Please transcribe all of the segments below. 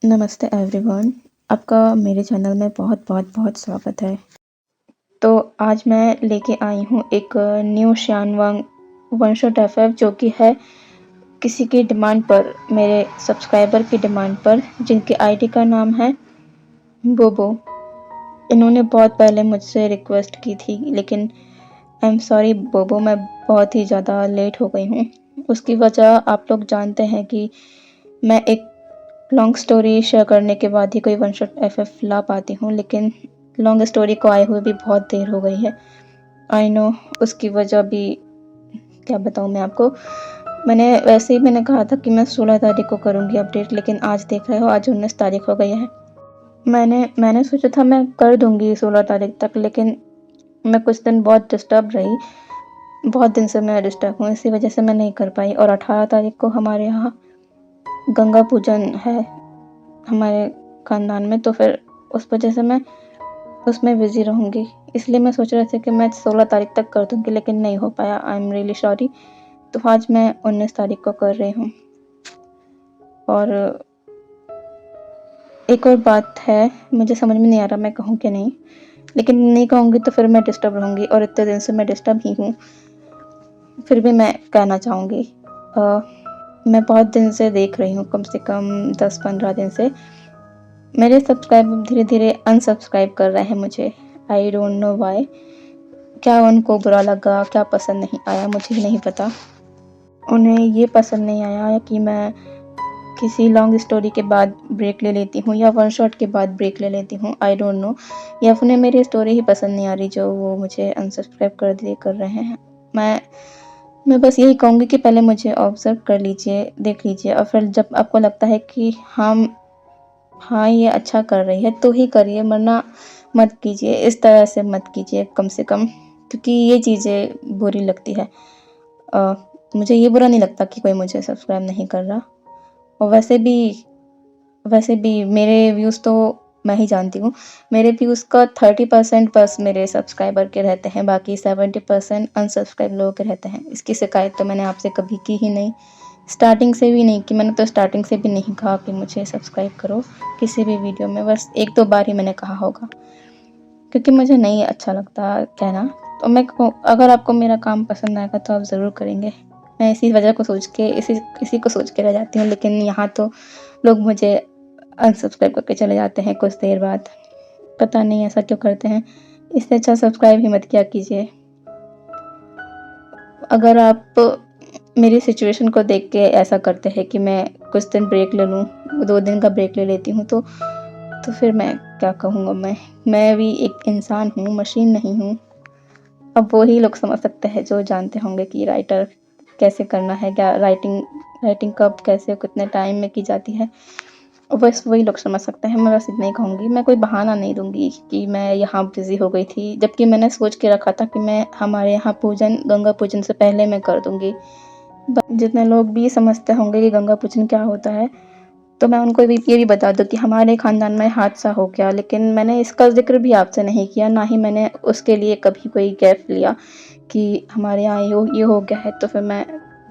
नमस्ते एवरीवन, आपका मेरे चैनल में बहुत बहुत बहुत स्वागत है। तो आज मैं लेके आई हूँ एक न्यू शानवांग वन शॉट एफएफ जो कि है किसी की डिमांड पर, मेरे सब्सक्राइबर की डिमांड पर, जिनकी आईडी का नाम है बोबो। इन्होंने बहुत पहले मुझसे रिक्वेस्ट की थी, लेकिन आई एम सॉरी बोबो, मैं बहुत ही ज़्यादा लेट हो गई हूँ। उसकी वजह आप लोग जानते हैं कि मैं एक लॉन्ग स्टोरी शेयर करने के बाद ही कोई वन शॉट एफएफ ला पाती हूँ, लेकिन लॉन्ग स्टोरी को आए हुए भी बहुत देर हो गई है। आई नो, उसकी वजह भी क्या बताऊँ मैं आपको। मैंने कहा था कि मैं 16 तारीख को करूँगी अपडेट, लेकिन आज देख रहे हो आज 19 तारीख हो गई है। मैंने सोचा था मैं कर दूँगी 16 तारीख तक, लेकिन मैं कुछ दिन बहुत डिस्टर्ब रही। बहुत दिन से मैं डिस्टर्ब हूँ, इसी वजह से मैं नहीं कर पाई। और 18 तारीख को हमारे यहाँ गंगा पूजन है हमारे ख़ानदान में, तो फिर उस वजह से मैं उसमें बिज़ी रहूँगी। इसलिए मैं सोच रही थी कि मैं 16 तारीख तक कर दूँगी, लेकिन नहीं हो पाया। I am really sorry. तो आज मैं 19 तारीख को कर रही हूँ। और एक और बात है, मुझे समझ में नहीं आ रहा मैं कहूँ कि नहीं, लेकिन नहीं कहूँगी तो फिर मैं डिस्टर्ब रहूँगी, और इतने दिन से मैं डिस्टर्ब ही हूँ। फिर भी मैं कहना चाहूँगी, मैं बहुत दिन से देख रही हूँ, कम से कम 10-15 दिन से मेरे सब्सक्राइबर धीरे धीरे अनसब्सक्राइब कर रहे हैं मुझे। I don't know why. क्या उनको बुरा लगा, क्या पसंद नहीं आया, मुझे नहीं पता। उन्हें ये पसंद नहीं आया कि मैं किसी लॉन्ग स्टोरी के बाद ब्रेक ले लेती हूँ या वन शॉट के बाद ब्रेक ले लेती हूँ, आई डोंट नो। या उन्हें मेरी स्टोरी ही पसंद नहीं आ रही जो वो मुझे अनसब्सक्राइब कर रहे हैं। मैं बस यही कहूँगी कि पहले मुझे ऑब्ज़र्व कर लीजिए, देख लीजिए, और फिर जब आपको लगता है कि हाँ, ये अच्छा कर रही है तो ही करिए, वरना मत कीजिए। इस तरह से मत कीजिए कम से कम, क्योंकि ये चीज़ें बुरी लगती है। मुझे ये बुरा नहीं लगता कि कोई मुझे सब्सक्राइब नहीं कर रहा। और वैसे भी मेरे व्यूज़ तो मैं ही जानती हूँ। मेरे व्यूज़ का 30% बस मेरे सब्सक्राइबर के रहते हैं, बाकी 70% अनसब्सक्राइब लोगों के रहते हैं। इसकी शिकायत तो मैंने आपसे कभी की ही नहीं, स्टार्टिंग से भी नहीं की। मैंने तो स्टार्टिंग से भी नहीं कहा कि मुझे सब्सक्राइब करो किसी भी वीडियो में, बस 1-2 बार ही मैंने कहा होगा, क्योंकि मुझे नहीं अच्छा लगता कहना। तो अगर आपको मेरा काम पसंद आएगा तो आप ज़रूर करेंगे। मैं इसी वजह को सोच के इसी को सोच के रह जाती हूँ, लेकिन यहाँ तो लोग मुझे अनसब्सक्राइब करके चले जाते हैं कुछ देर बाद। पता नहीं ऐसा क्यों करते हैं। इससे अच्छा सब्सक्राइब ही मत किया कीजिए। अगर आप मेरी सिचुएशन को देख के ऐसा करते हैं कि मैं कुछ दिन ब्रेक ले लूँ, 2 दिन का ब्रेक ले लेती हूँ, तो फिर मैं क्या कहूँगा। मैं भी एक इंसान हूँ, मशीन नहीं हूँ। अब वो ही लोग समझ सकते हैं जो जानते होंगे कि राइटर कैसे करना है, क्या राइटिंग कब, कैसे, कितने टाइम में की जाती है। बस वही लोग समझ सकते हैं। मैं बस इतना ही कहूँगी। मैं कोई बहाना नहीं दूँगी कि मैं यहाँ बिज़ी हो गई थी, जबकि मैंने सोच के रखा था कि मैं हमारे यहाँ गंगा पूजन से पहले मैं कर दूँगी। जितने लोग भी समझते होंगे कि गंगा पूजन क्या होता है, तो मैं उनको ये भी बता दूँ कि हमारे ख़ानदान में हादसा हो गया, लेकिन मैंने इसका ज़िक्र भी आपसे नहीं किया, ना ही मैंने उसके लिए कभी कोई गैप लिया कि हमारे यहाँ ये हो गया है तो फिर मैं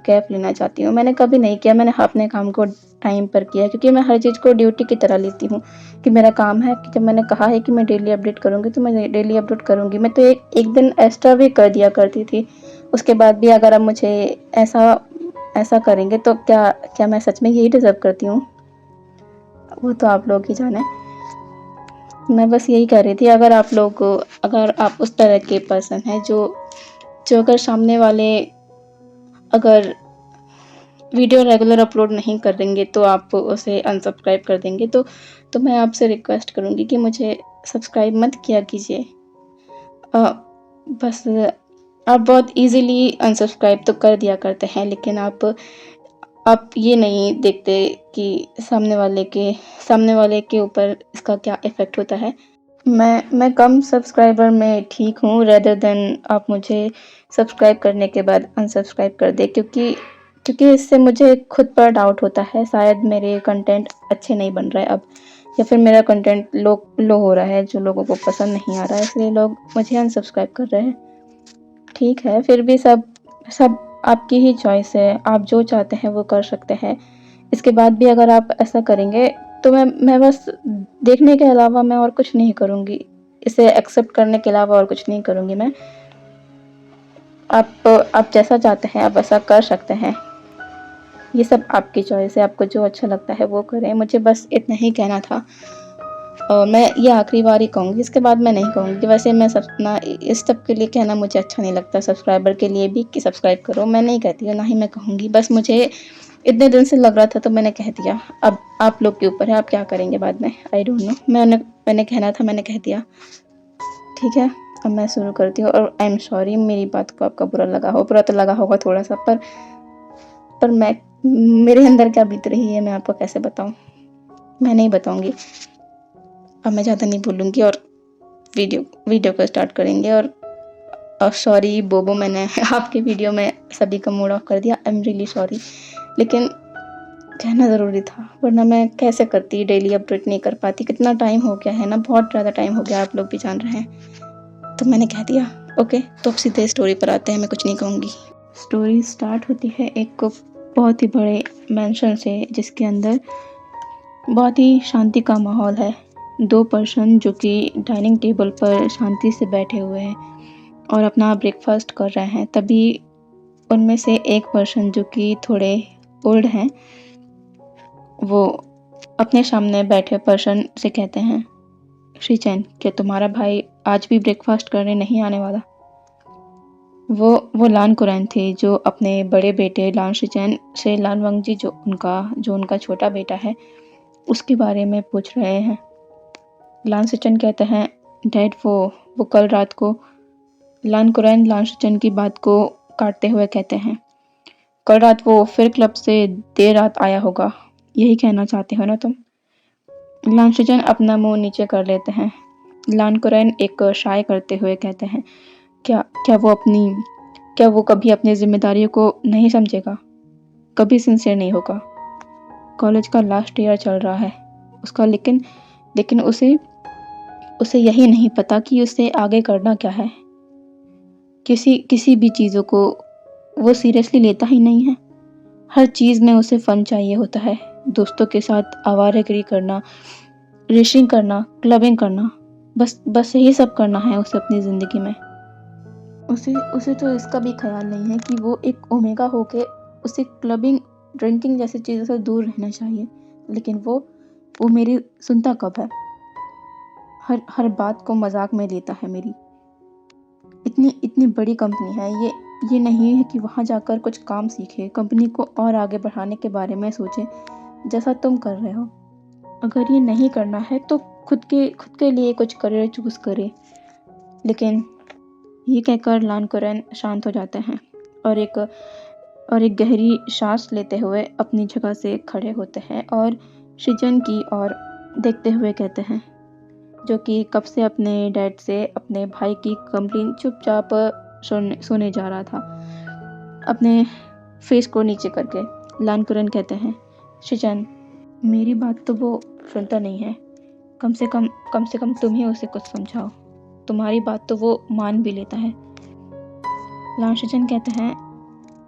गैप लेना चाहती हूँ। मैंने कभी नहीं किया। मैंने अपने काम को टाइम पर किया, क्योंकि मैं हर चीज़ को ड्यूटी की तरह लेती हूँ कि मेरा काम है कि जब मैंने कहा है कि मैं डेली अपडेट करूँगी तो मैं डेली अपलोड करूँगी। मैं तो एक दिन एक्स्ट्रा भी कर दिया करती थी। उसके बाद भी अगर आप मुझे ऐसा करेंगे तो क्या मैं सच में यही डिज़र्व करती हूँ? वो तो आप लोग ही जाने। मैं बस यही कह रही थी, अगर आप उस तरह के पर्सन हैं जो अगर सामने वाले अगर वीडियो रेगुलर अपलोड नहीं करेंगे तो आप उसे अनसब्सक्राइब कर देंगे, तो मैं आपसे रिक्वेस्ट करूँगी कि मुझे सब्सक्राइब मत किया कीजिए। बस आप बहुत ईज़िली अनसब्सक्राइब तो कर दिया करते हैं, लेकिन आप ये नहीं देखते कि सामने वाले के ऊपर इसका क्या इफ़ेक्ट होता है। मैं कम सब्सक्राइबर में ठीक हूँ, रेदर देन आप मुझे सब्सक्राइब करने के बाद अनसब्सक्राइब कर दें, क्योंकि इससे मुझे खुद पर डाउट होता है, शायद मेरे कंटेंट अच्छे नहीं बन रहे अब, या फिर मेरा कंटेंट लो हो रहा है, जो लोगों को पसंद नहीं आ रहा है, इसलिए लोग मुझे अनसब्सक्राइब कर रहे हैं। ठीक है, फिर भी सब आपकी ही चॉइस है, आप जो चाहते हैं वो कर सकते हैं। इसके बाद भी अगर आप ऐसा करेंगे तो मैं बस देखने के अलावा मैं और कुछ नहीं करूँगी। इसे एक्सेप्ट करने के अलावा और कुछ नहीं करूँगी मैं। आप जैसा चाहते हैं आप वैसा कर सकते हैं। ये सब आपकी चॉइस है, आपको जो अच्छा लगता है वो करें। मुझे बस इतना ही कहना था। मैं ये आखिरी बार ही कहूँगी, इसके बाद मैं नहीं कहूँगी। वैसे मैं सब ना इस सब के लिए कहना मुझे अच्छा नहीं लगता, सब्सक्राइबर के लिए भी कि सब्सक्राइब करो, मैं नहीं कहती हूँ, ना ही मैं कहूँगी। बस मुझे इतने दिन से लग रहा था तो मैंने कह दिया। अब आप लोग के ऊपर है, आप क्या करेंगे बाद में, आई डोंट नो। मैंने कहना था, मैंने कह दिया। ठीक है, अब मैं शुरू करती हूँ। और आई एम सॉरी मेरी बात को आपका बुरा तो लगा होगा थोड़ा सा, पर मैं मेरे अंदर क्या बीत रही है मैं आपको कैसे बताऊँ, मैं नहीं बताऊँगी। अब मैं ज़्यादा नहीं बोलूँगी और वीडियो को स्टार्ट करेंगे। और सॉरी बोबो, मैंने आपके वीडियो में सभी का मूड ऑफ कर दिया। आई एम रियली सॉरी, लेकिन कहना ज़रूरी था, वरना मैं कैसे करती, डेली अपडेट नहीं कर पाती। कितना टाइम हो गया है ना, बहुत ज़्यादा टाइम हो गया, आप लोग भी जान रहे हैं, तो मैंने कह दिया। ओके, तो अब सीधे स्टोरी पर आते हैं, मैं कुछ नहीं कहूँगी। स्टोरी स्टार्ट होती है एक बहुत ही बड़े मैंशन से, जिसके अंदर बहुत ही शांति का माहौल है। 2 पर्सन जो कि डाइनिंग टेबल पर शांति से बैठे हुए हैं और अपना ब्रेकफास्ट कर रहे हैं। तभी उनमें से एक पर्सन जो कि थोड़े ओल्ड हैं, वो अपने सामने बैठे पर्सन से कहते हैं, श्रीचैन, क्या तुम्हारा भाई आज भी ब्रेकफास्ट करने नहीं आने वाला? वो लान कुरैन थे, जो अपने बड़े बेटे लान श्रीचैन से लान वंगजी जो उनका छोटा बेटा है उसके बारे में पूछ रहे हैं। लान श्रीचैन कहते हैं, डैड वो कल रात को। लान कुरैन लान श्रीचैन की बात को काटते हुए कहते हैं, कल रात वो फिर क्लब से देर रात आया होगा, यही कहना चाहते हो ना तुम? लान श्रीचैन अपना मुंह नीचे कर लेते हैं। लान कुरैन एक शाय करते हुए कहते हैं, क्या वो कभी अपनी जिम्मेदारियों को नहीं समझेगा, कभी सिंसियर नहीं होगा? कॉलेज का लास्ट ईयर चल रहा है उसका, लेकिन उसे यही नहीं पता कि उसे आगे करना क्या है। किसी भी चीज़ों को वो सीरियसली लेता ही नहीं है। हर चीज़ में उसे फन चाहिए होता है। दोस्तों के साथ आवारागर्दी करना, रेसिंग करना, क्लबिंग करना, बस यही सब करना है उसे अपनी ज़िंदगी में। उसे तो इसका भी ख्याल नहीं है कि वो एक ओमेगा होके उसे क्लबिंग, ड्रिंकिंग जैसी चीज़ों से दूर रहना चाहिए। लेकिन वो मेरी सुनता कब है? हर बात को मजाक में लेता है मेरी। इतनी बड़ी कंपनी है ये नहीं है कि वहाँ जाकर कुछ काम सीखे, कंपनी को और आगे बढ़ाने के बारे में सोचे जैसा तुम कर रहे हो। अगर ये नहीं करना है तो खुद के लिए कुछ करियर चूज़ करे। लेकिन ये कहकर लान कुरैन शांत हो जाते हैं और एक गहरी सांस लेते हुए अपनी जगह से खड़े होते हैं और शिजन की ओर देखते हुए कहते हैं, जो कि कब से अपने डैड से अपने भाई की कंप्लेन चुपचाप सुने जा रहा था, अपने फेस को नीचे करके। लान कुरैन कहते हैं, शिजन, मेरी बात तो वो सुनता नहीं है। कम से कम तुम ही उसे कुछ समझाओ। तुम्हारी बात तो वो मान भी लेता है। लान शिजन कहते हैं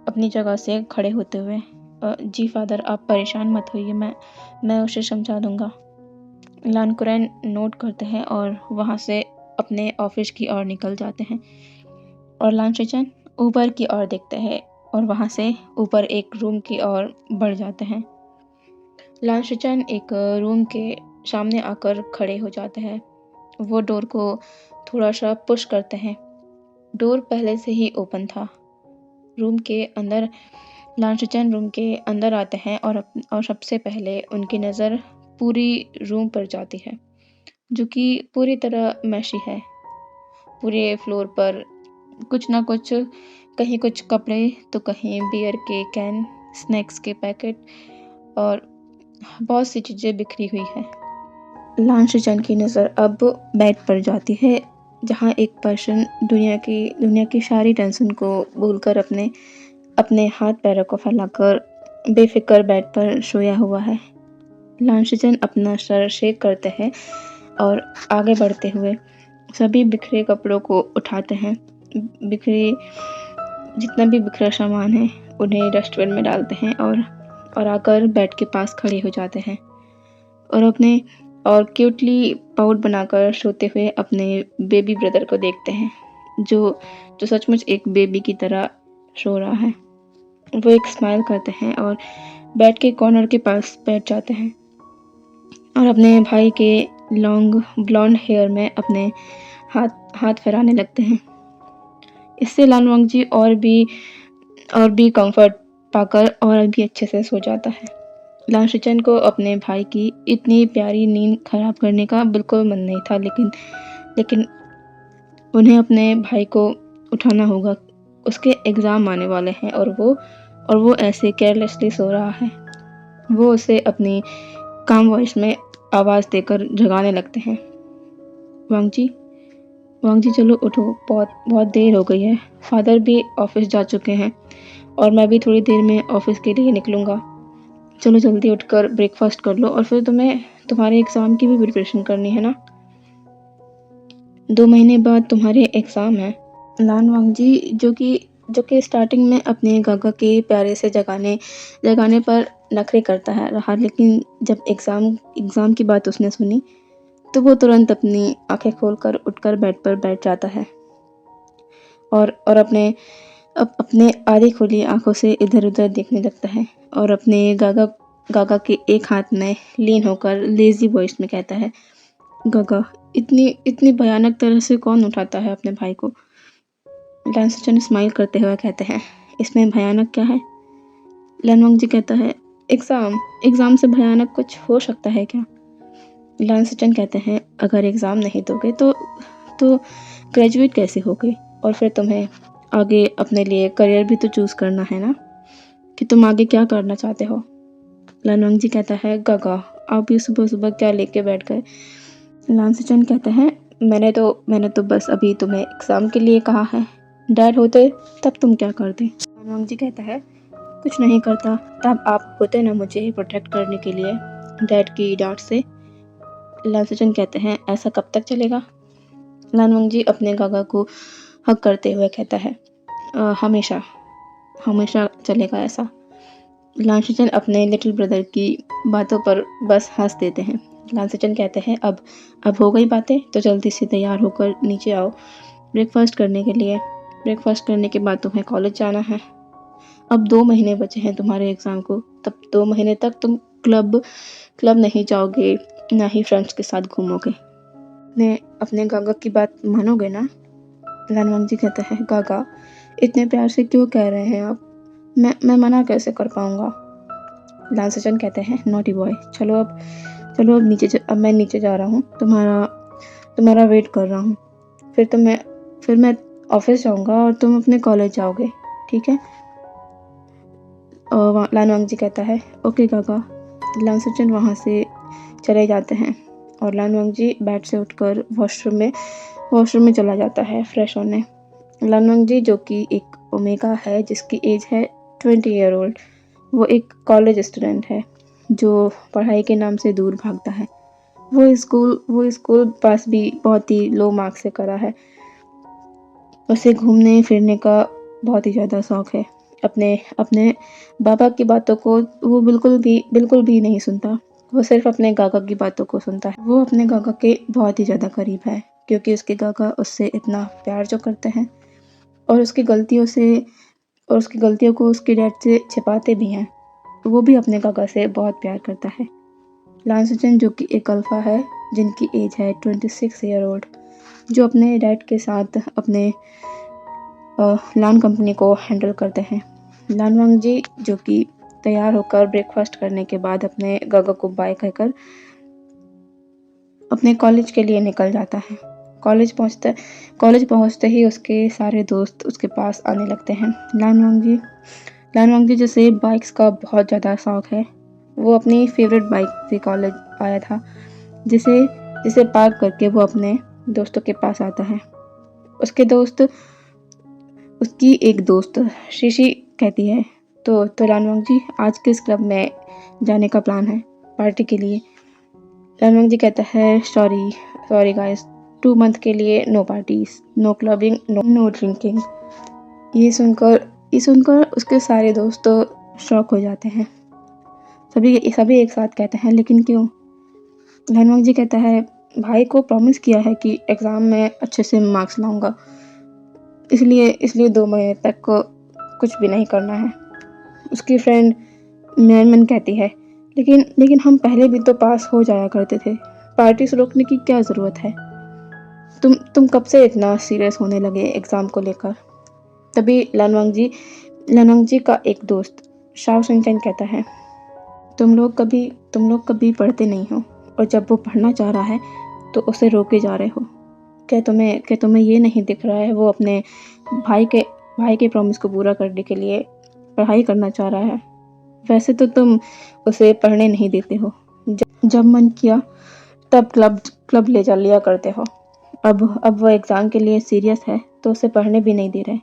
अपनी जगह से खड़े होते हुए, जी फादर, आप परेशान मत होइए, मैं उसे समझा दूंगा। लान कुरैन नोट करते हैं और वहाँ से अपने ऑफिस की ओर निकल जाते हैं। और लान शिजन ऊपर की ओर देखते हैं और वहाँ से ऊपर एक रूम की ओर बढ़ जाते हैं। लान शिजन एक रूम के सामने आकर खड़े हो जाते हैं। वो डोर को थोड़ा सा पुश करते हैं। डोर पहले से ही ओपन था। रूम के अंदर लान शिजन रूम के अंदर आते हैं और सबसे पहले उनकी नज़र पूरी रूम पर जाती है, जो कि पूरी तरह मैशी है। पूरे फ्लोर पर कुछ ना कुछ, कहीं कुछ कपड़े तो कहीं बियर के कैन, स्नैक्स के पैकेट और बहुत सी चीज़ें बिखरी हुई हैं। लान शिजन की नज़र अब बेड पर जाती है, जहाँ एक पर्सन दुनिया की सारी टेंशन को भूलकर अपने हाथ पैरों को फैलाकर बेफिक्र बेड पर सोया हुआ है। लान शिजन अपना सर शेक करते हैं और आगे बढ़ते हुए सभी बिखरे कपड़ों को उठाते हैं। जितना भी बिखरा सामान है उन्हें डस्टबिन में डालते हैं और आकर बेड के पास खड़े हो जाते हैं। और क्यूटली पाउट बनाकर सोते हुए अपने बेबी ब्रदर को देखते हैं, जो जो सचमुच एक बेबी की तरह सो रहा है। वो एक स्माइल करते हैं और बेड के कॉर्नर के पास बैठ जाते हैं और अपने भाई के लॉन्ग ब्लॉन्ड हेयर में अपने हाथ हाथ फैलाने लगते हैं। इससे लालवांग जी और भी कंफर्ट पाकर और भी अच्छे से सो जाता है। लालचंद को अपने भाई की इतनी प्यारी नींद खराब करने का बिल्कुल मन नहीं था, लेकिन उन्हें अपने भाई को उठाना होगा। उसके एग्ज़ाम आने वाले हैं और वो ऐसे केयरलेसली सो रहा है। वो उसे अपनी काम वॉइस में आवाज़ देकर जगाने लगते हैं। वांग जी चलो उठो, बहुत देर हो गई है। फादर भी ऑफिस जा चुके हैं और मैं भी थोड़ी देर में ऑफिस के लिए निकलूँगा। चलो जल्दी उठकर ब्रेकफास्ट कर लो और फिर तुम्हारे एग्ज़ाम की भी प्रिपरेशन करनी है ना। 2 महीने बाद तुम्हारे एग्ज़ाम है। लालवांग जी जो कि स्टार्टिंग में अपने गागा के प्यारे से जगाने पर नखरे करता है रहा, लेकिन जब एग्ज़ाम की बात उसने सुनी तो वो तुरंत अपनी आंखें खोलकर उठकर बेड पर बैठ जाता है और अपने आधी खुली आंखों से इधर उधर देखने लगता है और अपने गागा के एक हाथ में लीन होकर लेजी वॉइस में कहता है, गागा, इतनी भयानक तरह से कौन उठाता है अपने भाई को। लालचंद स्माइल करते हुए कहते हैं, इसमें भयानक क्या है। लालवांग जी कहता है, एग्ज़ाम से भयानक कुछ हो सकता है क्या। लालचंद कहते हैं, अगर एग्ज़ाम नहीं दोगे तो ग्रेजुएट कैसे होगे, और फिर तुम्हें आगे अपने लिए करियर भी तो चूज़ करना है ना, कि तुम आगे क्या करना चाहते हो। लालवांग जी कहता है, गागा, आप ये सुबह सुबह क्या लेके बैठ गए। लालचंद कहते हैं, मैंने तो बस अभी तुम्हें एग्ज़ाम के लिए कहा है। डैड होते तब तुम क्या करते। लालवांग जी कहता है, कुछ नहीं करता, तब आप होते ना मुझे प्रोटेक्ट करने के लिए डैड की डांट से। लालचंद कहते हैं, ऐसा कब तक चलेगा। लालवांग जी अपने गागा को हक करते हुए कहता है, हमेशा चलेगा ऐसा। लालचंद अपने लिटिल ब्रदर की बातों पर बस हंस देते हैं। लालचंद कहते हैं, अब हो गई बातें तो जल्दी से तैयार होकर नीचे आओ ब्रेकफास्ट करने के लिए। ब्रेकफास्ट करने के बाद तुम्हें कॉलेज जाना है। अब 2 महीने बचे हैं तुम्हारे एग्ज़ाम को। तब 2 महीने तक तुम क्लब नहीं जाओगे, ना ही फ्रेंड्स के साथ घूमोगे। अपने गागा की बात मानोगे ना। लालवांग जी कहता है, गागा, इतने प्यार से क्यों कह रहे हैं आप, मैं मना कैसे कर पाऊँगा। लालचंद कहते हैं, नॉटी बॉय, चलो अब मैं नीचे जा रहा हूँ, तुम्हारा वेट कर रहा हूँ। फिर मैं ऑफिस जाऊँगा और तुम अपने कॉलेज जाओगे, ठीक है। और लालवांग जी कहता है, ओके गागा। लालचंद वहाँ से चले जाते हैं और लालवांग जी बेड से उठकर वॉशरूम में चला जाता है फ्रेश होने। लालवांग जी जो कि एक ओमेगा है, जिसकी एज है 20 ईयर ओल्ड, वो एक कॉलेज स्टूडेंट है जो पढ़ाई के नाम से दूर भागता है। वो स्कूल पास भी बहुत ही लो मार्क्स से करा है। उसे घूमने फिरने का बहुत ही ज़्यादा शौक है। अपने बाबा की बातों को वो बिल्कुल भी नहीं सुनता। वो सिर्फ अपने गागा की बातों को सुनता है। वो अपने गागा के बहुत ही ज़्यादा करीब है, क्योंकि उसके गागा उससे इतना प्यार जो करते हैं और उसकी गलतियों को उसके डैड से छिपाते भी हैं। वो भी अपने गागा से बहुत प्यार करता है। लालचंद जो कि एक अल्फा है, जिनकी एज है 26 ईयर ओल्ड, जो अपने डैड के साथ अपने लान कंपनी को हैंडल करते हैं। लालवांग जी जो कि तैयार होकर ब्रेकफास्ट करने के बाद अपने गागा को बाय कहकर अपने कॉलेज के लिए निकल जाता है। कॉलेज पहुंचते ही उसके सारे दोस्त उसके पास आने लगते हैं। लालवांग जी जैसे बाइक्स का बहुत ज़्यादा शौक है। वो अपनी फेवरेट बाइक से कॉलेज आया था, जिसे पार्क करके वो अपने दोस्तों के पास आता है। उसकी एक दोस्त शीशी कहती है, तो लालवांग जी, आज किस क्लब में जाने का प्लान है पार्टी के लिए। लालवांग जी कहता है, सॉरी गाइस, 2 मंथ के लिए no parties, no clubbing, no drinking. ये सुनकर उसके सारे दोस्त शॉक हो जाते हैं। सभी एक साथ कहते हैं, लेकिन क्यों। धनवंत जी कहता है, भाई को प्रॉमिस किया है कि एग्ज़ाम में अच्छे से मार्क्स लाऊंगा, इसलिए इसलिए 2 महीने तक को कुछ भी नहीं करना है। उसकी फ्रेंड मैनमन कहती है, लेकिन लेकिन हम पहले भी तो पास हो जाया करते थे, पार्टी से रोकने की क्या ज़रूरत है? तुम कब से इतना सीरियस होने लगे एग्ज़ाम को लेकर? तभी लनवांग जी का एक दोस्त शाओ शिनचैन कहता है, तुम लोग कभी पढ़ते नहीं हो, और जब वो पढ़ना चाह रहा है तो उसे रोके जा रहे हो। क्या तुम्हें ये नहीं दिख रहा है वो अपने भाई के प्रॉमिस को पूरा करने के लिए पढ़ाई करना चाह रहा है? वैसे तो तुम उसे पढ़ने नहीं देते हो, जब मन किया तब क्लब ले जा लिया करते हो। अब वो एग्ज़ाम के लिए सीरियस है तो उसे पढ़ने भी नहीं दे रहे।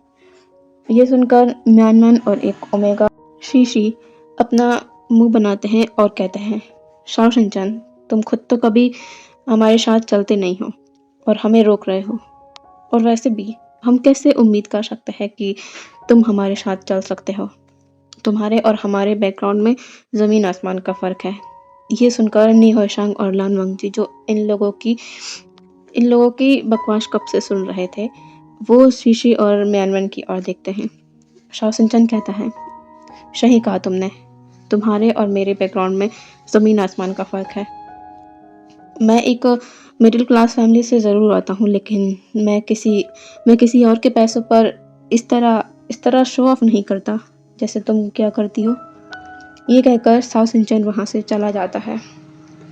ये सुनकर म्यानमन और एक ओमेगा शीशी अपना मुंह बनाते हैं और कहते हैं, शाओ शिनचैन, तुम खुद तो कभी हमारे साथ चलते नहीं हो और हमें रोक रहे हो, और वैसे भी हम कैसे उम्मीद कर सकते हैं कि तुम हमारे साथ चल सकते हो? तुम्हारे और हमारे बैकग्राउंड में ज़मीन आसमान का फ़र्क है। ये सुनकर नी होशांग और लान वंगजी, जो इन लोगों की बकवास कब से सुन रहे थे, वो शीशी और म्यानमन की ओर देखते हैं। शाओ शिनचैन कहता है, सही कहा तुमने, तुम्हारे और मेरे बैकग्राउंड में ज़मीन आसमान का फ़र्क है। मैं एक मिडिल क्लास फैमिली से ज़रूर आता हूँ, लेकिन मैं किसी और के पैसों पर इस तरह शो ऑफ नहीं करता जैसे तुम क्या करती हो। ये कहकर शाओ शिनचैन वहाँ से चला जाता है,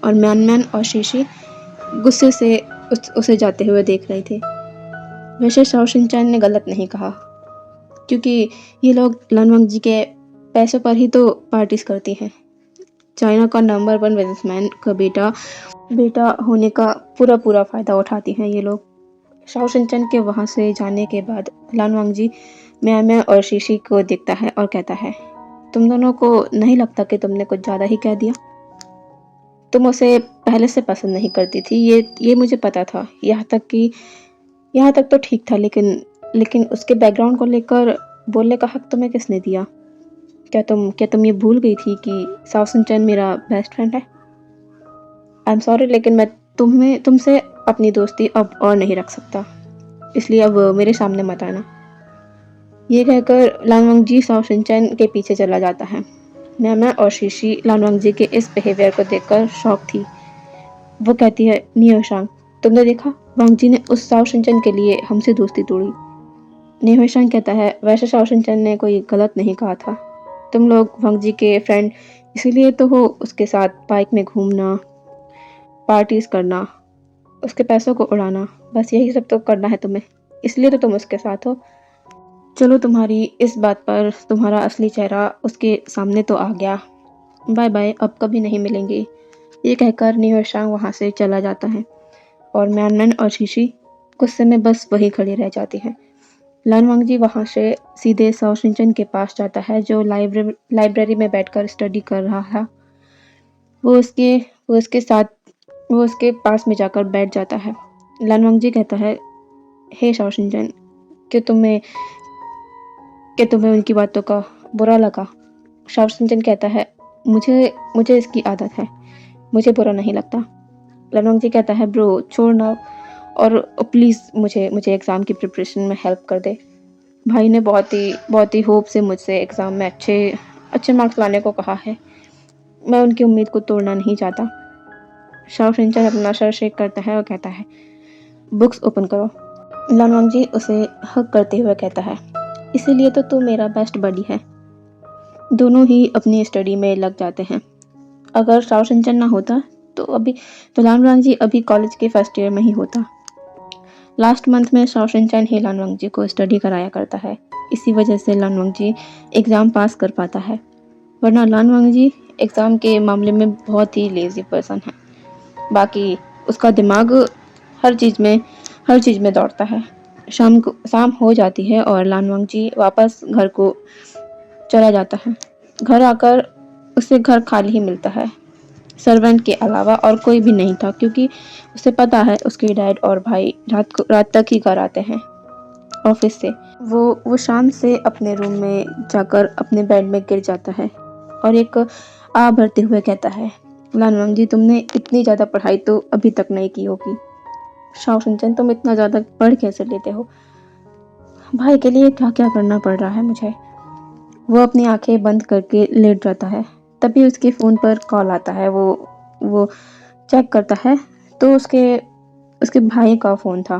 और म्यानमैन और शीशी गुस्से से उसे जाते हुए देख रहे थे। वैसे शाओ शिनचैन ने गलत नहीं कहा, क्योंकि ये लोग लानवंग जी के पैसों पर ही तो पार्टीज करती हैं। चाइना का नंबर 1 बिजनेसमैन का बेटा होने का पूरा फ़ायदा उठाती हैं ये लोग। शाओ शिनचैन के वहाँ से जाने के बाद लानवांग जी म्यानमैन और शीशी को देखता है और कहता है, तुम दोनों को नहीं लगता कि तुमने कुछ ज़्यादा ही कह दिया? तुम उसे पहले से पसंद नहीं करती थी, ये मुझे पता था। यहाँ तक तो ठीक था, लेकिन उसके बैकग्राउंड को लेकर बोलने का हक तुम्हें किसने दिया? क्या तुम ये भूल गई थी कि शाओ शिनचैन मेरा बेस्ट फ्रेंड है? आई एम सॉरी, लेकिन मैं तुमसे अपनी दोस्ती अब और नहीं रख सकता, इसलिए अब मेरे सामने मत आना। ये कहकर लानवांग जी शाओ शिनचैन के पीछे चला जाता है। म्यामा और शीशी लानवांग जी के इस बिहेवियर को देखकर शॉक थी। वो कहती है, नियोशांग, तुमने देखा, वांग जी ने उस शाओ शिनचैन के लिए हमसे दोस्ती तोड़ी। नियोशांग कहता है, वैसे शाओ शिनचैन ने कोई गलत नहीं कहा था। तुम लोग वांग जी के फ्रेंड इसीलिए तो हो उसके साथ बाइक में घूमना, पार्टीज करना, उसके पैसों को उड़ाना, बस यही सब तो करना है तुम्हें, इसलिए तो तुम उसके साथ हो। चलो, तुम्हारी इस बात पर तुम्हारा असली चेहरा उसके सामने तो आ गया। बाय बाय, अब कभी नहीं मिलेंगे। ये कहकर नियोशांग वहाँ से चला जाता है, और म्यानमैन और शीशी गुस्से में बस वहीं खड़ी रह जाती है। लानवांग जी वहाँ से सीधे शाओ शिनचैन के पास जाता है, जो लाइब्रेरी में बैठकर स्टडी कर रहा था। वो उसके पास में जाकर बैठ जाता है। लानवांग जी कहता है, हे शाओ शिनचैन, कि तुम्हें उनकी बातों का बुरा लगा? शाओ शिनचैन कहता है, मुझे इसकी आदत है, मुझे बुरा नहीं लगता। लानवांग जी कहता है, ब्रो छोड़ ना, और प्लीज़ मुझे एग्ज़ाम की प्रिपरेशन में हेल्प कर दे। भाई ने बहुत ही होप से मुझसे एग्ज़ाम में अच्छे मार्क्स लाने को कहा है। मैं उनकी उम्मीद को तोड़ना नहीं चाहता। शाओ शिनचैन अपना सर शेक करता है और कहता है, बुक्स ओपन करो। लानवांग जी उसे हग करते हुए कहता है, इसीलिए तो तू मेरा बेस्ट बडी है। दोनों ही अपनी स्टडी में लग जाते हैं। अगर शाओ शिनचैन ना होता तो लानवांग जी अभी कॉलेज के फर्स्ट ईयर में ही होता। लास्ट मंथ में शाओ शिनचैन ही लानवांग जी को स्टडी कराया करता है। इसी वजह से लानवांग जी एग्ज़ाम पास कर पाता है, वरना लानवांग जी एग्ज़ाम के मामले में बहुत ही लेज़ी पर्सन है। बाकी उसका दिमाग हर चीज़ में दौड़ता है। शाम हो जाती है और लानवांग जी वापस घर को चला जाता है। घर आकर उसे घर खाली ही मिलता है, सर्वेंट के अलावा और कोई भी नहीं था, क्योंकि उसे पता है उसके डैड और भाई रात तक ही घर आते हैं ऑफिस से। वो शाम से अपने रूम में जाकर अपने बेड में गिर जाता है और एक आ भरते हुए कहता है, लानवंग जी, तुमने इतनी ज़्यादा पढ़ाई तो अभी तक नहीं की होगी। शाओ सुनचेन, तुम इतना ज़्यादा पढ़ कैसे लेते हो? भाई के लिए क्या क्या करना पड़ रहा है मुझे। वो अपनी आंखें बंद करके लेट जाता है। तभी उसके फ़ोन पर कॉल आता है। वो चेक करता है तो उसके उसके भाई का फ़ोन था।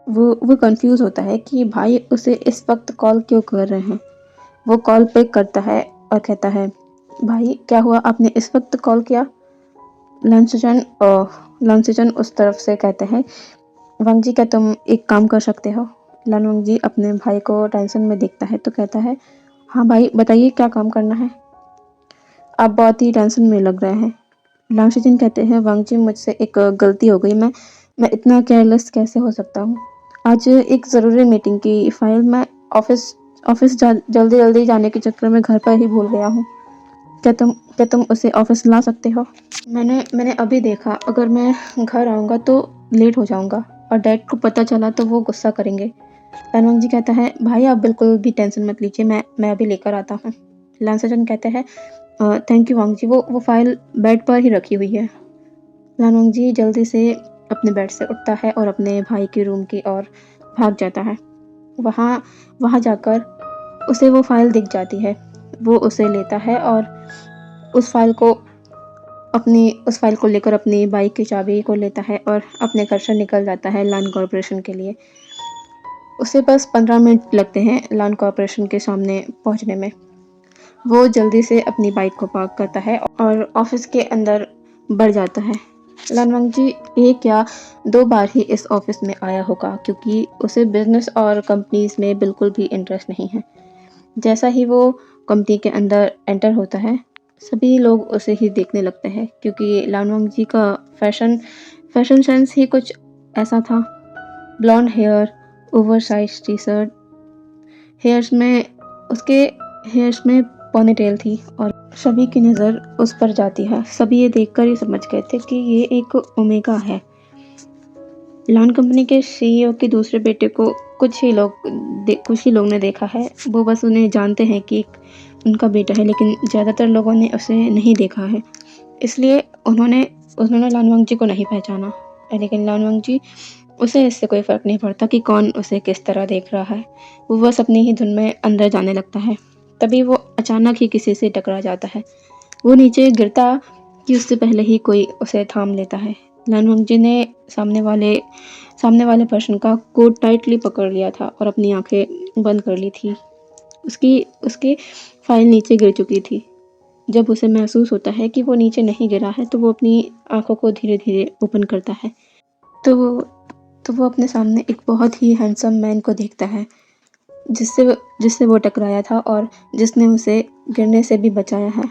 वो कंफ्यूज होता है कि भाई उसे इस वक्त कॉल क्यों कर रहे हैं। वो कॉल पिक करता है और कहता है, भाई क्या हुआ, आपने इस वक्त कॉल किया? लानसुचन उस तरफ से कहते हैं, वांग जी क्या तुम एक काम कर सकते हो? लानवांग जी अपने भाई को टेंशन में देखता है तो कहता है, हाँ भाई बताइए क्या काम करना है, आप बहुत ही टेंशन में लग रहे हैं। लांगशिजन कहते हैं, वांग जी मुझसे एक गलती हो गई, मैं इतना केयरलेस कैसे हो सकता हूँ। आज एक ज़रूरी मीटिंग की फाइल मैं ऑफिस ऑफिस जल्दी जल्दी जाने के चक्कर में घर पर ही भूल गया हूँ। क्या तुम उसे ऑफिस ला सकते हो? मैंने अभी देखा, अगर मैं घर आऊँगा तो लेट हो जाऊँगा और डैड को पता चला तो वो गुस्सा करेंगे। लानवांग जी कहता है, भाई आप बिल्कुल भी टेंशन मत लीजिए, मैं अभी लेकर आता हूँ। लांसजन कहते हैं, थैंक यू वांग जी, वो फाइल बेड पर ही रखी हुई है। लानवांग जी जल्दी से अपने बेड से उठता है और अपने भाई के रूम की ओर भाग जाता है। वहाँ वहाँ जाकर उसे वो फाइल दिख जाती है। वो उसे लेता है और उस फाइल को उस फाइल को लेकर अपनी बाइक की चाबी को लेता है और अपने घर से निकल जाता है लान कॉरपोरेशन के लिए। उसे बस 15 मिनट लगते हैं लान कॉरपोरेशन के सामने पहुंचने में। वो जल्दी से अपनी बाइक को पार्क करता है और ऑफिस के अंदर बढ़ जाता है। लानवांग जी एक या दो बार ही इस ऑफिस में आया होगा क्योंकि उसे बिजनेस और कंपनीज में बिल्कुल भी इंटरेस्ट नहीं है। जैसा ही वो कंपनी के अंदर एंटर होता है, सभी लोग उसे ही देखने लगते हैं क्योंकि लानवांग जी का फैशन सेंस ही कुछ ऐसा था। Blonde hair, oversize T shirt, hairs में उसके हेयर्स में पोनीटेल थी और सभी की नज़र उस पर जाती है। सभी ये देखकर ही समझ गए थे कि ये एक ओमेगा है। लान कंपनी के सीईओ के दूसरे बेटे को कुछ ही लोग ने देखा है। वो बस उन्हें जानते हैं कि उनका बेटा है, लेकिन ज़्यादातर लोगों ने उसे नहीं देखा है। इसलिए उन्होंने लानवांग जी को नहीं पहचाना। लेकिन लानवांग जी, उसे इससे कोई फ़र्क नहीं पड़ता कि कौन उसे किस तरह देख रहा है। वो बस अपनी ही धुन में अंदर जाने लगता है। तभी वो अचानक ही किसी से टकरा जाता है। वो नीचे गिरता कि उससे पहले ही कोई उसे थाम लेता है। लानवांग जी ने सामने वाले पर्सन का कोट टाइटली पकड़ लिया था और अपनी आंखें बंद कर ली थी। उसकी फाइल नीचे गिर चुकी थी। जब उसे महसूस होता है कि वो नीचे नहीं गिरा है तो वो अपनी आंखों को धीरे धीरे ओपन करता है। तो वो अपने सामने एक बहुत ही हैंडसम मैन को देखता है जिससे वो टकराया था और जिसने उसे गिरने से भी बचाया है।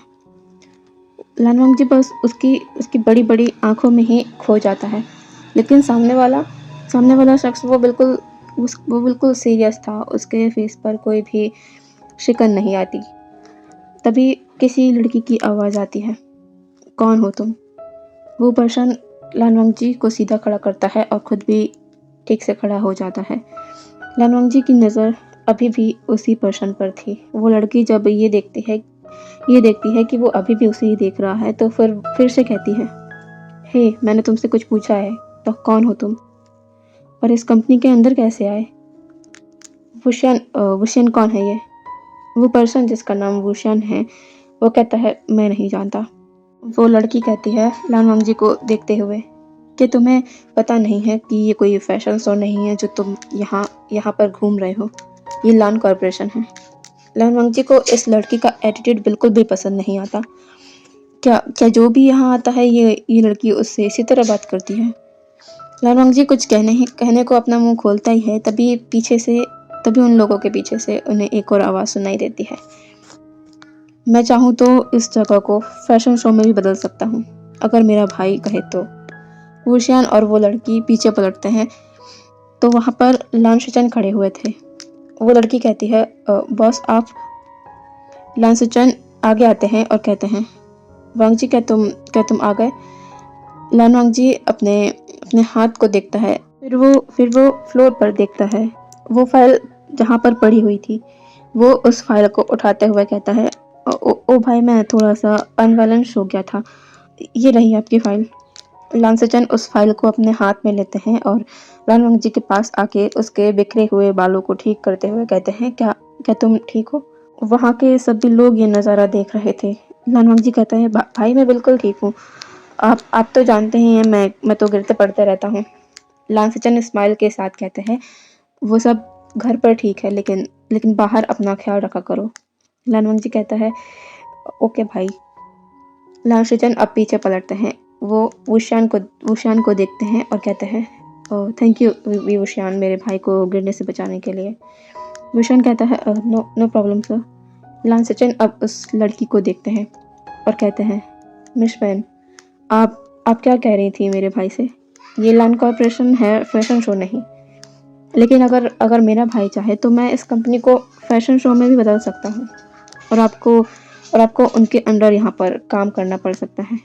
लानवांग जी बस उसकी बड़ी बड़ी आंखों में ही खो जाता है। लेकिन सामने वाला शख्स वो बिल्कुल सीरियस था। उसके फेस पर कोई भी शिकन नहीं आती। तभी किसी लड़की की आवाज़ आती है, कौन हो तुम? वो पर्सन लानवांग जी को सीधा खड़ा करता है और खुद भी ठीक से खड़ा हो जाता है। लानवांग जी की नज़र अभी भी उसी पर्सन पर थी। वो लड़की जब ये देखती है कि वो अभी भी उसे ही देख रहा है तो फिर से कहती है, हे मैंने तुमसे कुछ पूछा है, तो कौन हो तुम और इस कंपनी के अंदर कैसे आए? वुशियन कौन है ये? वो पर्सन जिसका नाम वुशियन है वो कहता है, मैं नहीं जानता। वो लड़की कहती है लानवांग जी को देखते हुए कि तुम्हें पता नहीं है कि ये कोई फैशन शो नहीं है जो तुम यहाँ पर घूम रहे हो, ये लान कॉरपोरेशन है। लानवांग जी को इस लड़की का एटीट्यूड बिल्कुल भी पसंद नहीं आता। क्या जो भी यहाँ आता है ये लड़की उससे इसी तरह बात करती है। लानवांग जी कुछ कहने को अपना मुंह खोलता ही है, तभी उन लोगों के पीछे से उन्हें एक और आवाज़ सुनाई देती है, मैं चाहूँ तो इस जगह को फैशन शो में भी बदल सकता हूँ, अगर मेरा भाई कहे तो। वुशियान और वो लड़की पीछे पलटते हैं तो वहाँ पर लानशिचन खड़े हुए थे। वो लड़की कहती है, बॉस आप? लानशिचन आगे आते हैं और कहते हैं, वांग जी क्या तुम आ गए? लानवांग जी अपने हाथ को देखता है, फिर वो फ्लोर पर देखता है। वो फाइल जहाँ पर पड़ी हुई थी, वो उस फाइल को उठाते हुए कहता है, ओ भाई मैं थोड़ा सा अनबैलेंस हो गया था, ये रही आपकी फ़ाइल। लांसचन उस फाइल को अपने हाथ में लेते हैं और लानवंग जी के पास आके उसके बिखरे हुए बालों को ठीक करते हुए कहते हैं, क्या क्या तुम ठीक हो? वहाँ के सभी लोग ये नज़ारा देख रहे थे। लानवंग जी कहता है, भाई मैं बिल्कुल ठीक हूँ। आप तो जानते ही हैं मैं तो गिरते पड़ते रहता हूँ। लांसचन स्माइल के साथ कहते हैं, वो सब घर पर ठीक है, लेकिन बाहर अपना ख्याल रखा करो। लानवंग जी कहता है, ओके भाई। लांसचन अब पीछे पलटते हैं। वो वुशियान को देखते हैं और कहते हैं, थैंक यू वुशियान, मेरे भाई को गिरने से बचाने के लिए। वुशियान कहता है, नो प्रॉब्लम सर। लांसचन अब उस लड़की को देखते हैं और कहते हैं, मिस वैन, आप क्या कह रही थी मेरे भाई से? ये लान कॉर्पोरेशन है, फैशन शो नहीं। लेकिन अगर मेरा भाई चाहे तो मैं इस कंपनी को फैशन शो में भी बदल सकता हूँ और आपको उनके अंडर यहाँ पर काम करना पड़ सकता है।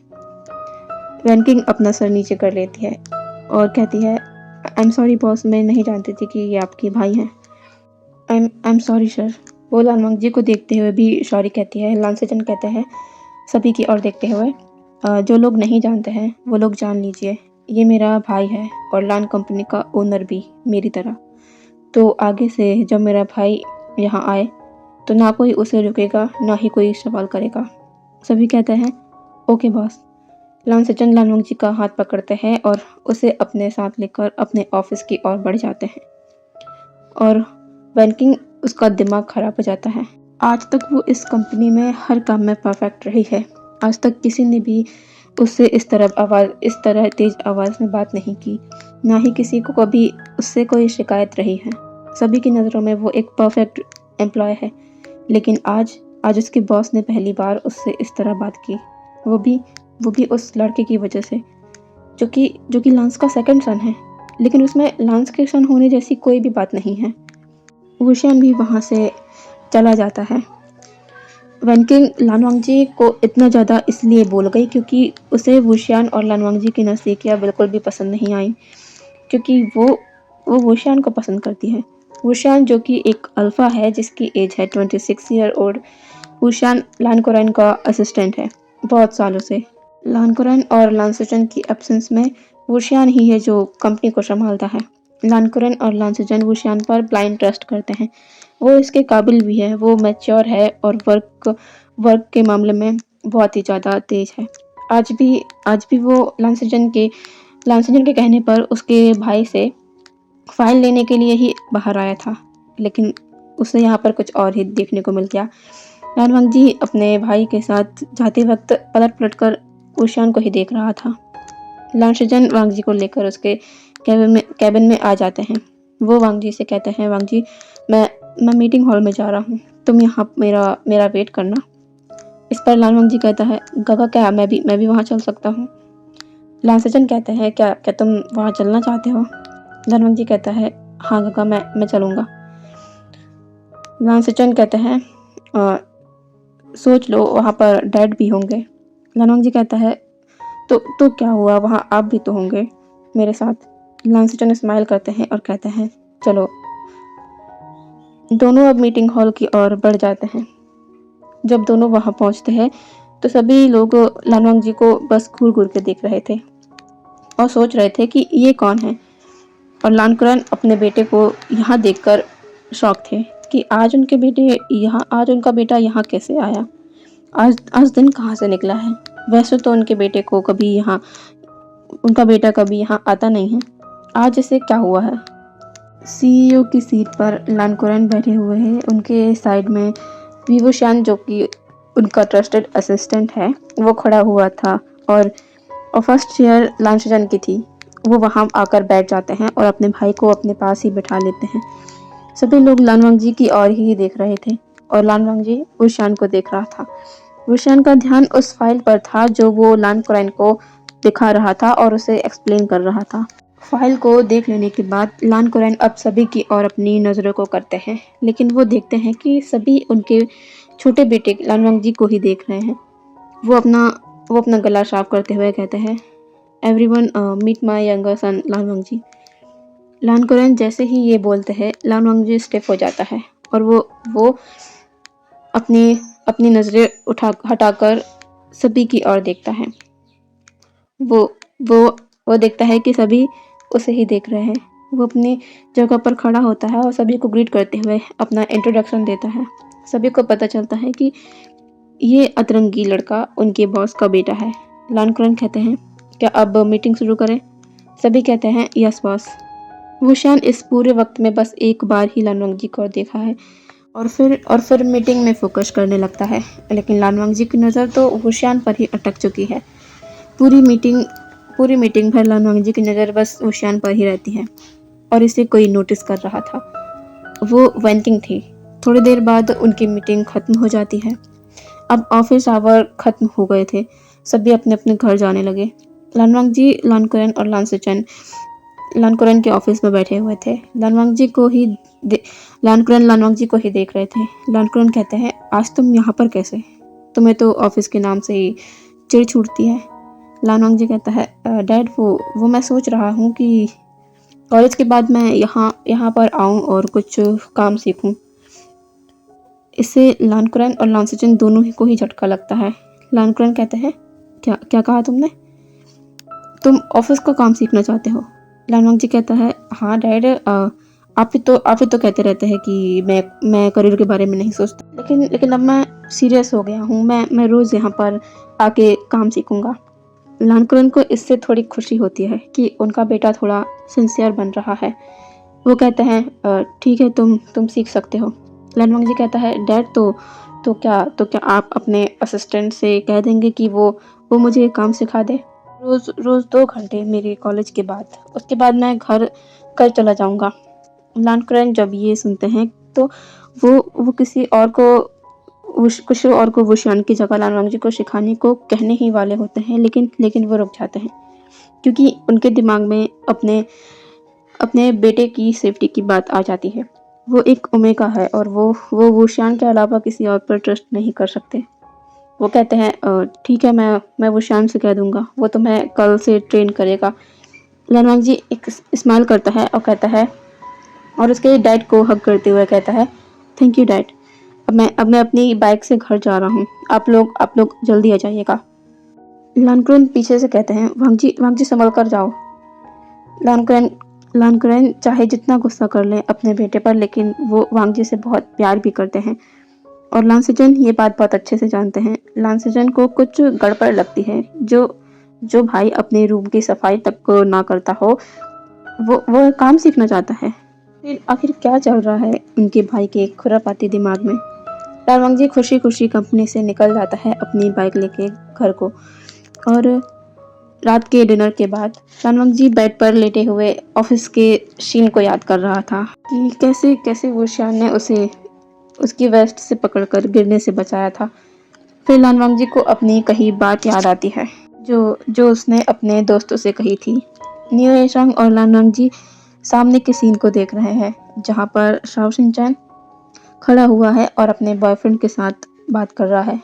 रैंकिंग अपना सर नीचे कर लेती है और कहती है, आई एम सॉरी बॉस, मैं नहीं जानती थी कि ये आपके भाई हैं। I am sorry sir. वो लानवंग जी को देखते हुए भी सॉरी कहती है। लांसचन कहते हैं सभी की ओर देखते हुए, जो लोग नहीं जानते हैं वो लोग जान लीजिए, ये मेरा भाई है और लान कंपनी का ओनर भी मेरी तरह। तो आगे से जब मेरा भाई यहाँ आए तो ना कोई उसे रुकेगा, ना ही कोई सवाल करेगा। सभी कहते हैं, ओके बॉस। लांसचन लानवंग जी का हाथ पकड़ते हैं और उसे अपने साथ लेकर अपने ऑफिस की ओर बढ़ जाते हैं और बैंकिंग उसका दिमाग खराब हो जाता है। आज तक वो इस कंपनी में हर काम में परफेक्ट रही है। आज तक किसी ने भी उससे इस तरह तेज आवाज़ में बात नहीं की, ना ही किसी को कभी उससे कोई शिकायत रही है। सभी की नज़रों में वो एक परफेक्ट एम्प्लॉय है। लेकिन आज उसके बॉस ने पहली बार उससे इस तरह बात की, वो भी उस लड़के की वजह से, जो कि लांस का सेकंड सन है। लेकिन उसमें लांस के सन होने जैसी कोई भी बात नहीं है। वुशियान भी वहाँ से चला जाता है। वैनकिंग लानवांग जी को इतना ज़्यादा इसलिए बोल गई क्योंकि उसे वुशियान और लानवांग जी की नज़दीकियाँ बिल्कुल भी पसंद नहीं आई, क्योंकि वो वुशियान को पसंद करती है। वुशियान जो कि एक अल्फ़ा है, जिसकी एज है 26 ईयर ओल्ड। वुशियान लानकोराइन का असिस्टेंट है बहुत सालों से। लानकोराइन और लांसचन की एब्सेंस में वुशियान ही है जो कंपनी को संभालता है। लानकोराइन और लांसचन वुशियान पर ब्लाइंड ट्रस्ट करते हैं। वो इसके काबिल भी है, वो मैच्योर है और वर्क के मामले में बहुत ही ज़्यादा तेज है। आज भी वो लांसचन के कहने पर उसके भाई से फाइल लेने के लिए ही बाहर आया था, लेकिन उसे यहाँ पर कुछ और ही देखने को मिल गया। लानवांग जी अपने भाई के साथ जाते वक्त पलट कर वुशियान को ही देख रहा था। लांसचन वांग जी को लेकर उसके कैबिन में आ जाते हैं। वो वांग जी से कहते हैं, वांग जी, मैं मीटिंग हॉल में जा रहा हूँ, तुम यहाँ मेरा वेट करना। इस पर लानवांग जी कहता है, गगा क्या मैं भी वहाँ चल सकता हूँ? लांसचन कहते हैं, क्या तुम वहाँ चलना चाहते हो? लानवांग जी कहता है, हाँ गगा, मैं चलूँगा। लांसचन कहते हैं, सोच लो वहाँ पर डैड भी होंगे। लानवांग जी कहता है, तो क्या हुआ, वहाँ आप भी तो होंगे मेरे साथ। लांसचन स्माइल करते हैं और कहते हैं, चलो। दोनों अब मीटिंग हॉल की ओर बढ़ जाते हैं। जब दोनों वहाँ पहुँचते हैं तो सभी लोग लानवांग जी को बस घूर घूर के देख रहे थे और सोच रहे थे कि ये कौन है। और लानकुरान अपने बेटे को यहाँ देखकर शॉक थे कि आज उनका बेटा यहाँ कैसे आया, आज दिन कहाँ से निकला है। वैसे तो उनका बेटा कभी यहाँ आता नहीं है, आज इसे क्या हुआ है। सीईओ की सीट पर लानकुरान बैठे हुए हैं। उनके साइड में विवोशान, जो कि उनका ट्रस्टेड असिस्टेंट है, वो खड़ा हुआ था और फर्स्ट चेयर लांसचन की थी। वो वहाँ आकर बैठ जाते हैं और अपने भाई को अपने पास ही बिठा लेते हैं। सभी लोग लानवांग जी की ओर ही देख रहे थे और लानवांग जी वुशियान को देख रहा था। वुशियान का ध्यान उस फाइल पर था जो वो लानकुराइन को दिखा रहा था और उसे एक्सप्लेन कर रहा था। फाइल को देख लेने के बाद लानकुराइन अब सभी की ओर अपनी नज़रों को करते हैं, लेकिन वो देखते हैं कि सभी उनके छोटे बेटे लानवांग जी को ही देख रहे हैं। वो अपना गला साफ करते हुए कहते हैं, एवरीवन मीट माय यंगर सन लानवांग जी। लानकुराइन जैसे ही ये बोलते हैं, लानवांग जी स्टिफ हो जाता है और वो अपनी नज़रें हटाकर सभी की ओर देखता है। वो वो वो देखता है कि सभी उसे ही देख रहे हैं। वो अपनी जगह पर खड़ा होता है और सभी को ग्रीट करते हुए अपना इंट्रोडक्शन देता है। सभी को पता चलता है कि ये अतरंगी लड़का उनके बॉस का बेटा है। लानकुरन कहते हैं, क्या अब मीटिंग शुरू करें? सभी कहते हैं, यस बॉस। वुशियान इस पूरे वक्त में बस एक बार ही लानवंग जी को देखा है और फिर मीटिंग में फोकस करने लगता है। लेकिन लानवंग जी की नज़र तो वुशियान पर ही अटक चुकी है। पूरी मीटिंग पूरी मीटिंग भर लानवंग जी की नज़र बस वुशियान पर ही रहती है और इसे कोई नोटिस कर रहा था। वो वेंटिंग थी। थोड़ी देर बाद उनकी मीटिंग खत्म हो जाती है। अब ऑफिस आवर खत्म हो गए थे। सभी अपने अपने घर जाने लगे। लानवांग जी, लानकुरन और लानसेचन लानकुरन के ऑफिस में बैठे हुए थे। लानकुरन लानवांग जी को ही देख रहे थे। लानकुरन कहते हैं, आज तुम यहाँ पर कैसे? तुम्हें तो ऑफिस के नाम से ही चिढ़ छूटती है। लानवांग जी कहता है, डैड वो मैं सोच रहा हूँ कि कॉलेज के बाद मैं यहाँ पर आऊँ और कुछ काम सीखूँ। इससे लानकुरन और लानसेचन दोनों ही को ही झटका लगता है। लानकुरन कहते हैं, क्या क्या कहा तुमने? तुम ऑफिस का काम सीखना चाहते हो? लानवांग जी कहता है, हाँ डैड, आप ही तो कहते रहते हैं कि मैं करियर के बारे में नहीं सोचता, लेकिन अब मैं सीरियस हो गया हूँ। मैं रोज़ यहाँ पर आके काम सीखूंगा। लानकुरन को इससे थोड़ी खुशी होती है कि उनका बेटा थोड़ा सिंसियर बन रहा है। वो कहते हैं, ठीक है, तुम सीख सकते हो। लानवांग जी कहता है, डैड, तो क्या आप अपने असिस्टेंट से कह देंगे कि वो मुझे काम सिखा दे? रोज़ रोज़ 2 घंटे मेरे कॉलेज के बाद, उसके बाद मैं घर चला जाऊंगा। लानकुरन जब ये सुनते हैं तो वो किसी और को वुशियान की जगह लानवांग जी को सिखाने को कहने ही वाले होते हैं, लेकिन वो रुक जाते हैं क्योंकि उनके दिमाग में अपने बेटे की सेफ्टी की बात आ जाती है। वो एक ओमेगा है और वो वुशियान के अलावा किसी और पर ट्रस्ट नहीं कर सकते। वो कहते हैं, ठीक है, मैं वुशियान से कह दूंगा, वो तुम्हें कल से ट्रेन करेगा। लानवांग जी एक स्माइल करता है और कहता है, और उसके डैड को हग करते हुए कहता है, थैंक यू डैड। अब मैं अपनी बाइक से घर जा रहा हूँ। आप लोग जल्दी आ जाइएगा। लानकुरन पीछे से कहते हैं, वांग जी संभल कर जाओ। लानकुरन लानकुरन चाहे जितना गुस्सा कर लें अपने बेटे पर, लेकिन वो वांग जी से बहुत प्यार भी करते हैं और लानसेचन ये बात बहुत अच्छे से जानते हैं। लानसेचन को कुछ गड़बड़ लगती है। जो भाई अपने रूम की सफाई तक को ना करता हो, वो काम सीखना चाहता है। फिर आखिर क्या चल रहा है उनके भाई के खुरापाती दिमाग में? लालवांग जी खुशी खुशी कंपनी से निकल जाता है अपनी बाइक लेके घर को। और रात के डिनर के बाद लालवांग जी बेड पर लेटे हुए ऑफिस के सीन को याद कर रहा था कि कैसे कैसे वुशियान ने उसे उसकी वेस्ट से पकड़कर गिरने से बचाया था। फिर लानवांग जी को अपनी कही बात याद आती है जो जो उसने अपने दोस्तों से कही थी। नियो येशंग और लानवांग जी सामने के सीन को देख रहे हैं जहाँ पर शाओ शिनचैन खड़ा हुआ है और अपने बॉयफ्रेंड के साथ बात कर रहा है।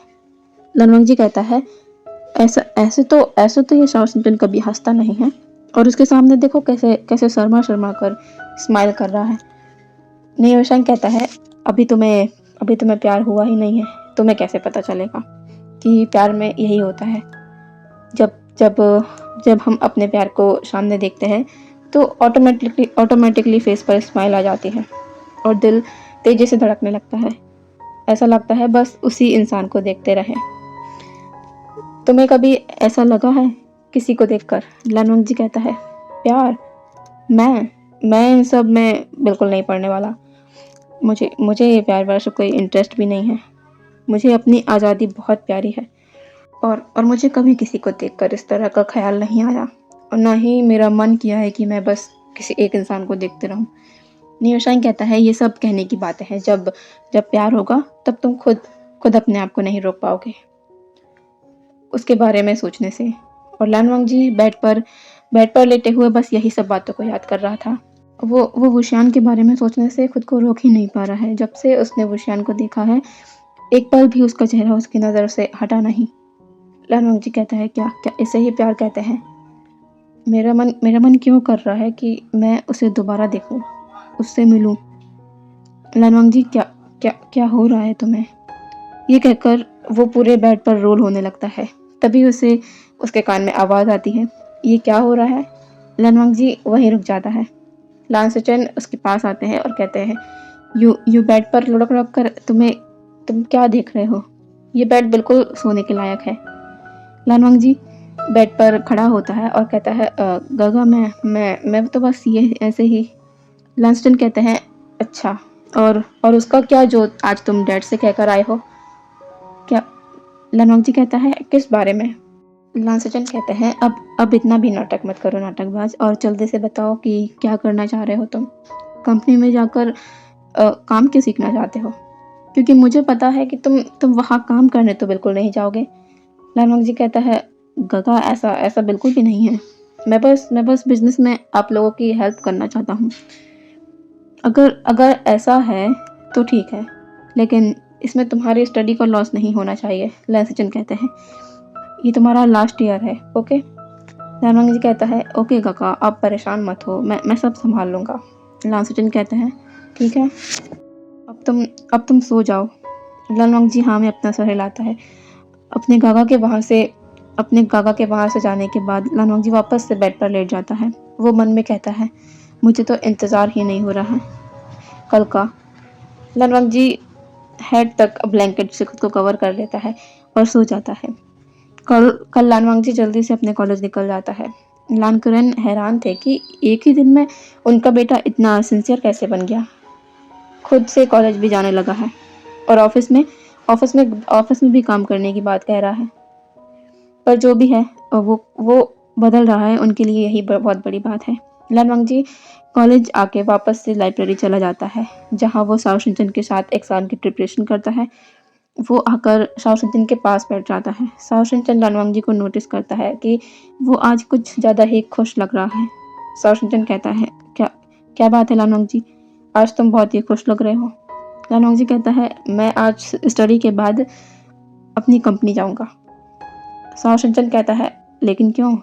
लानवांग जी कहता है, ऐसे तो ये शाओ शिनचैन कभी हंसता नहीं है और उसके सामने देखो कैसे कैसे शर्मा शर्मा कर स्माइल कर रहा है। नियो येशंग कहता है, अभी तुम्हें प्यार हुआ ही नहीं है, तुम्हें कैसे पता चलेगा कि प्यार में यही होता है। जब जब जब हम अपने प्यार को सामने देखते हैं तो ऑटोमेटिकली फेस पर स्माइल आ जाती है और दिल तेजी से धड़कने लगता है। ऐसा लगता है बस उसी इंसान को देखते रहें। तुम्हें कभी ऐसा लगा है किसी को देखकर? लानवांग जी कहता है, प्यार? मैं इन सब में बिल्कुल नहीं पड़ने वाला। मुझे प्यार व्यार से कोई इंटरेस्ट भी नहीं है। मुझे अपनी आज़ादी बहुत प्यारी है और मुझे कभी किसी को देखकर इस तरह का ख्याल नहीं आया और ना ही मेरा मन किया है कि मैं बस किसी एक इंसान को देखते रहूं। नियो शाइन कहता है, ये सब कहने की बातें हैं। जब जब प्यार होगा तब तुम खुद अपने आप को नहीं रोक पाओगे उसके बारे में सोचने से। और लानवांग जी बेड पर लेटे हुए बस यही सब बातों को याद कर रहा था। वो वुशियान के बारे में सोचने से खुद को रोक ही नहीं पा रहा है। जब से उसने वुशियान को देखा है एक पल भी उसका चेहरा उसकी नज़र से हटा नहीं। लानवांग जी कहता है, क्या क्या इसे ही प्यार कहते हैं? मेरा मन क्यों कर रहा है कि मैं उसे दोबारा देखूं, उससे मिलूं। लानवांग जी, क्या क्या क्या हो रहा है तुम्हें? ये कहकर वो पूरे बेड पर रोल होने लगता है। तभी उसे उसके कान में आवाज़ आती है, ये क्या हो रहा है? लानवांग जी वहीं रुक जाता है। लान सचन उसके पास आते हैं और कहते हैं, यू बेड पर लुढ़क कर तुम क्या देख रहे हो? ये बेड बिल्कुल सोने के लायक है। लानवांग जी बेड पर खड़ा होता है और कहता है, गगा मैं तो बस ये ऐसे ही। लांसटन कहते हैं, अच्छा, और उसका क्या जो आज तुम डैड से कहकर आए हो? क्या? लानवांग जी कहता है, किस बारे में? लांसटन कहते हैं, अब इतना भी नाटक मत करो नाटकबाज, और जल्दी से बताओ कि क्या करना चाह रहे हो तुम? कंपनी में जाकर काम क्यों सीखना चाहते हो? क्योंकि मुझे पता है कि तुम वहाँ काम करने तो बिल्कुल नहीं जाओगे। लानवांग जी कहता है, गगा ऐसा बिल्कुल भी नहीं है। मैं बस बिजनेस में आप लोगों की हेल्प करना चाहता हूँ। अगर ऐसा है तो ठीक है, लेकिन इसमें तुम्हारी स्टडी का लॉस नहीं होना चाहिए। लांसटन कहते हैं, ये तुम्हारा लास्ट ईयर है, ओके? लानवांग जी कहता है, ओके काका, आप परेशान मत हो, मैं सब संभाल लूँगा। लांसटन कहते हैं, ठीक है, अब तुम सो जाओ। लानवांग जी हाँ में अपना सर हिलाता है। अपने गागा के वहाँ से जाने के बाद लानवांग जी वापस से बेड पर लेट जाता है। वो मन में कहता है, मुझे तो इंतज़ार ही नहीं हो रहा है कल का। लानवांग जी हेड तक ब्लैंकेट से खुद को कवर कर लेता है और सो जाता है। कल लानवांग जी जल्दी से अपने कॉलेज निकल जाता है। लानकुरन हैरान थे कि एक ही दिन में उनका बेटा इतना सिंसियर कैसे बन गया। खुद से कॉलेज भी जाने लगा है और ऑफिस में भी काम करने की बात कह रहा है। पर जो भी है वो बदल रहा है, उनके लिए यही बहुत बड़ी बात है। लानवांग जी कॉलेज आके वापस से लाइब्रेरी चला जाता है, जहाँ वो शाओ शिनचन के साथ एग्जाम की प्रिपरेशन करता है। वो आकर शाओ शिनचन के पास बैठ जाता है। शाओ शिनचन लानवांग जी को नोटिस करता है कि वो आज कुछ ज़्यादा ही खुश लग रहा है। शाओ शिनचन कहता है, क्या बात है लानवांग जी, आज तुम बहुत ही खुश लग रहे हो। लानवांग जी कहता है, मैं आज स्टडी के बाद अपनी कंपनी जाऊँगा। शाओ शिनचन कहता है, लेकिन क्यों?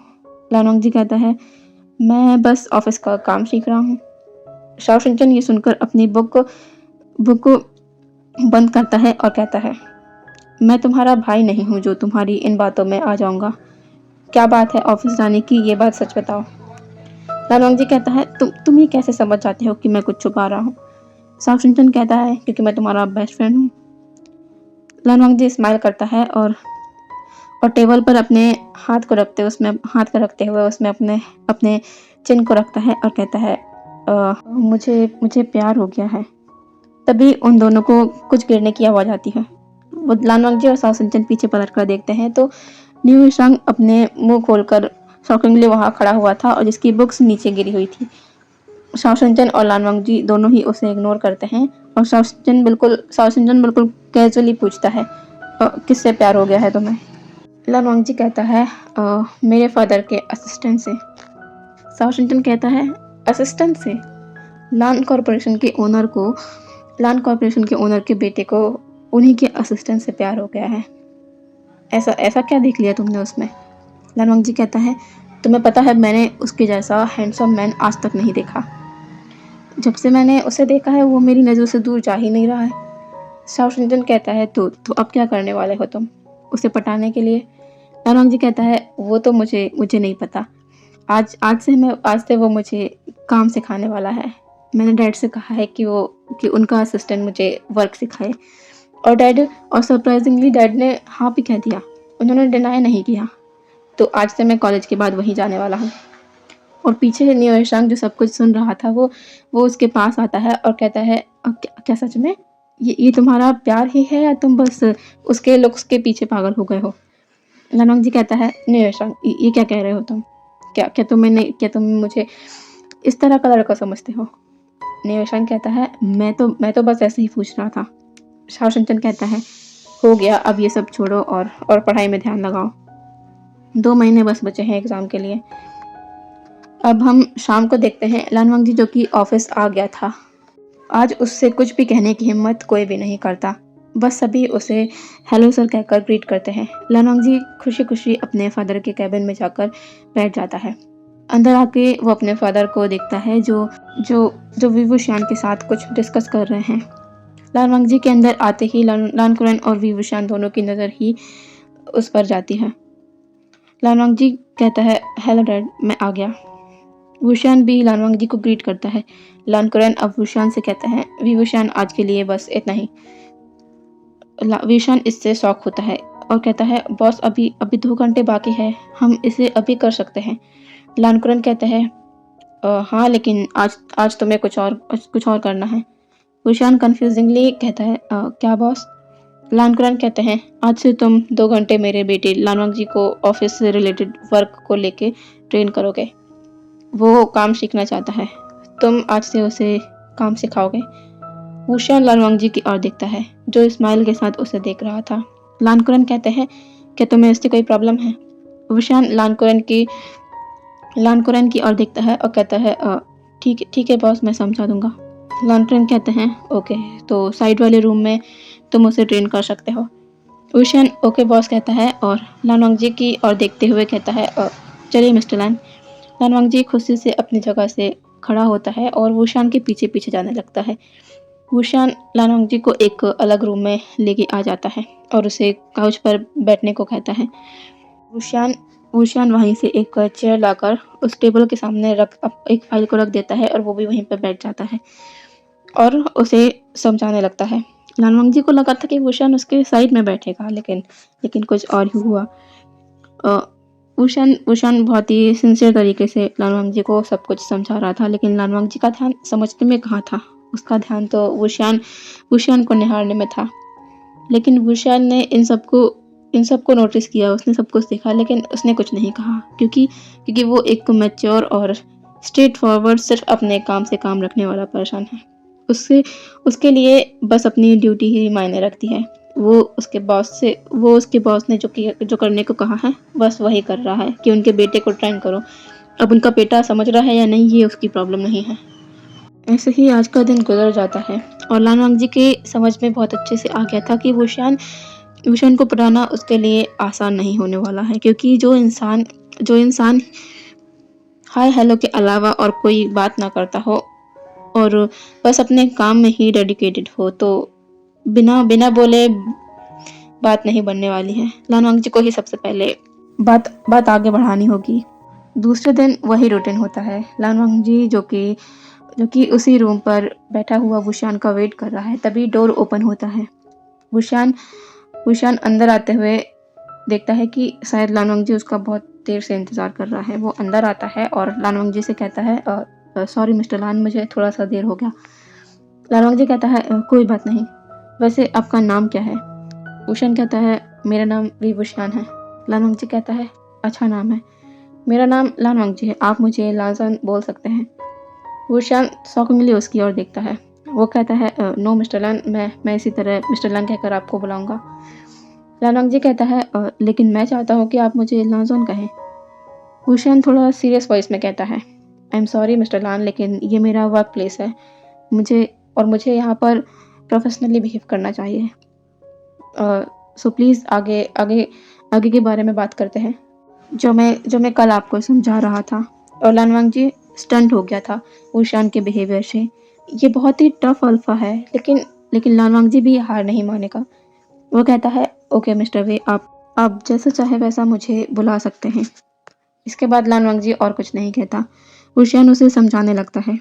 लानवांग जी कहता है, मैं बस ऑफिस का काम सीख रहा हूँ। शाओ शिनचन ये सुनकर अपनी बुक को बंद करता है और कहता है, मैं तुम्हारा भाई नहीं हूँ जो तुम्हारी इन बातों में आ जाऊँगा। क्या बात है ऑफिस जाने की, ये बात सच बताओ। लानवांग जी कहता है, तुम ये कैसे समझ जाते हो कि मैं कुछ छुपा रहा हूँ? शाओ शिनचन कहता है, क्योंकि मैं तुम्हारा बेस्ट फ्रेंड हूँ। लानवांग जी स्माइल करता है और टेबल पर अपने हाथ को रखते हुए उसमें अपने चिन को रखता है और कहता है, मुझे प्यार हो गया है। तभी उन दोनों को कुछ गिरने की आवाज़ आती है। वो लानवांग जी और शाओ शिनचन पीछे पलट कर देखते हैं तो न्यू ईशांग अपने मुंह खोलकर शॉकिंगली वहाँ खड़ा हुआ था और जिसकी बुक्स नीचे गिरी हुई थी। शाओ शिनचन और लानवांग जी दोनों ही उसे इग्नोर करते हैं और शाओ शिनचन बिल्कुल कैजुअली पूछता है, किससे प्यार हो गया है तुम्हें? लानवांग जी कहता है, मेरे फादर के असिस्टेंट से। शाओ शिनचन कहता है, असिस्टेंट से? लान कॉरपोरेशन के ओनर के बेटे को उन्हीं के असिस्टेंट से प्यार हो गया है। ऐसा क्या देख लिया तुमने उसमें? लानवांग जी कहता है, तुम्हें पता है मैंने उसके जैसा हैंडसम मैन आज तक नहीं देखा। जब से मैंने उसे देखा है वो मेरी नज़रों से दूर जा ही नहीं रहा है। शाओ शिनचन कहता है, तो अब क्या करने वाले हो तुम उसे पटाने के लिए? लानवांग जी कहता है, वो तो मुझे नहीं पता। आज से वो मुझे काम सिखाने वाला है। मैंने डैड से कहा है कि उनका असिस्टेंट मुझे वर्क सिखाए और सरप्राइजिंगली डैड ने हाँ भी कह दिया। उन्होंने डिनाई नहीं किया। तो आज से मैं कॉलेज के बाद वहीं जाने वाला हूँ। और पीछे न्यू ईशांग जो सब कुछ सुन रहा था वो उसके पास आता है और कहता है, क्या सच में ये तुम्हारा प्यार ही है या तुम बस उसके लुक्स के पीछे पागल हो गए हो? लानवांग जी कहता है, न्यू ईशांग, ये क्या कह रहे हो तुम? क्या तुम मुझे इस तरह का लड़का समझते हो? न्यू ईशांग कहता है, मैं तो बस ऐसे ही पूछ रहा था। शाओ शिनचन कहता है, हो गया, अब ये सब छोड़ो और पढ़ाई में ध्यान लगाओ। 2 महीने बस बचे हैं एग्ज़ाम के लिए। अब हम शाम को देखते हैं लानवांग जी जो कि ऑफिस आ गया था। आज उससे कुछ भी कहने की हिम्मत कोई भी नहीं करता। बस सभी उसे हेलो सर कहकर ग्रीट करते हैं। लानवांग जी खुशी खुशी अपने फादर के कैबिन में जाकर बैठ जाता है। अंदर आके वो अपने फादर को देखता है जो विवुशियान के साथ कुछ डिस्कस कर रहे हैं। लानवांग जी के अंदर आते ही लानकुरन और विवुशियान दोनों की नज़र ही उस पर जाती है। लानवांग जी कहता है, हेलो डैड, मैं आ गया। वुशियान भी लानवांग जी को ग्रीट करता है। लानकुरैन अब वुशियान से कहता है, वी वुशियान, आज के लिए बस इतना ही। वुशियान इससे शॉक होता है और कहता है, बॉस, अभी अभी 2 घंटे बाकी है, हम इसे अभी कर सकते हैं। लानकुरैन कहता है, हाँ, लेकिन आज आज तुम्हें कुछ और करना है। वुशियान कंफ्यूजिंगली कहता है, क्या बॉस? लानकुरैन कहते हैं, आज से तुम 2 घंटे मेरे बेटे लानवांग जी को ऑफिस से रिलेटेड वर्क को लेके ट्रेन करोगे। वो काम सीखना चाहता है, तुम आज से उसे काम सिखाओगे। वुशियान लानवांग जी की ओर देखता है, जो स्माइल के साथ उसे देख रहा था। लानकुरैन कहते हैं, क्या तुम्हें इससे कोई प्रॉब्लम है? वुशियान लानकुरैन की ओर देखता है और कहता है, ठीक है बॉस, मैं समझा दूंगा। लानकुरैन कहते हैं, ओके, तो साइड वाले रूम में तुम उसे ट्रेन कर सकते हो। वुशियान ओके बॉस कहता है और लानवांग जी की ओर देखते हुए कहता है, चलिए मिस्टर लान। लानवांग जी खुशी से अपनी जगह से खड़ा होता है और वुशियान के पीछे पीछे जाने लगता है। वुशियान लानवांग जी को एक अलग रूम में लेके आ जाता है और उसे काउच पर बैठने को कहता है। वुशियान वुशियान वहीं से एक चेयर लाकर उस टेबल के सामने एक फाइल को रख देता है और वो भी वहीं पर बैठ जाता है और उसे समझाने लगता है। लानवांग जी को लगा था कि वुशियान उसके साइड में बैठेगा, लेकिन कुछ और ही हुआ। वुशियान बहुत ही सिंसियर तरीके से लानवांग जी को सब कुछ समझा रहा था, लेकिन लानवांग जी का ध्यान समझने में कहाँ था। उसका ध्यान तो वुशियान को निहारने में था। लेकिन वुशियान ने इन सबको नोटिस किया, उसने सब कुछ देखा, लेकिन उसने कुछ नहीं कहा, क्योंकि वो एक मैच्योर और स्ट्रेट फॉरवर्ड, सिर्फ अपने काम से काम रखने वाला पर्सन है। उसके लिए बस अपनी ड्यूटी ही मायने रखती है। वो उसके बॉस ने जो करने को कहा है, बस वही कर रहा है कि उनके बेटे को ट्रेन करो। अब उनका बेटा समझ रहा है या नहीं, ये उसकी प्रॉब्लम नहीं है। ऐसे ही आज का दिन गुजर जाता है और लानवांग जी के समझ में बहुत अच्छे से आ गया था कि वुशियान को पढ़ाना उसके लिए आसान नहीं होने वाला है, क्योंकि जो इंसान हाय हेलो के अलावा और कोई बात ना करता हो और बस अपने काम में ही डेडिकेटेड हो, तो बिना बिना बोले बात नहीं बनने वाली है। लानवांग जी को ही सबसे पहले बात आगे बढ़ानी होगी। दूसरे दिन वही रूटीन होता है। लानवांग जी जो कि उसी रूम पर बैठा हुआ वुशियान का वेट कर रहा है, तभी डोर ओपन होता है। वुशियान अंदर आते हुए देखता है कि शायद लानवांग जी उसका बहुत देर से इंतजार कर रहा है। वो अंदर आता है और लानवांग जी से कहता है, सॉरी मिस्टर लान, मुझे थोड़ा सा देर हो गया। लानवांग जी कहता है, कोई बात नहीं, वैसे आपका नाम क्या है? वुशियान कहता है, मेरा नाम वी वुशियान है। लानवांग जी कहता है, अच्छा नाम है, मेरा नाम लानवांग जी है, आप मुझे लानजान बोल सकते हैं। वुशियान शॉकिंगली उसकी ओर देखता है। वो कहता है, नो मिस्टर लान, मैं इसी तरह मिस्टर लान कहकर आपको बुलाऊंगा। लानवांग जी कहता है, लेकिन मैं चाहता हूँ कि आप मुझे लानजान कहें। वुशियान थोड़ा सीरियस वॉइस में कहता है, आई एम सॉरी मिस्टर लान, लेकिन ये मेरा वर्क प्लेस है, मुझे यहाँ पर प्रोफेशनली बिहेव करना चाहिए। सो प्लीज़ आगे के बारे में बात करते हैं, जो मैं कल आपको समझा रहा था। और लानवांग जी स्टंट हो गया था वुशियान के बिहेवियर से। ये बहुत ही टफ अल्फा है, लेकिन लानवांग जी भी हार नहीं मानेगा। वो कहता है, ओके मिस्टर वे, आप जैसा चाहे वैसा मुझे बुला सकते हैं। इसके बाद लानवांग जी और कुछ नहीं कहता। वुशियान उसे समझाने लगता है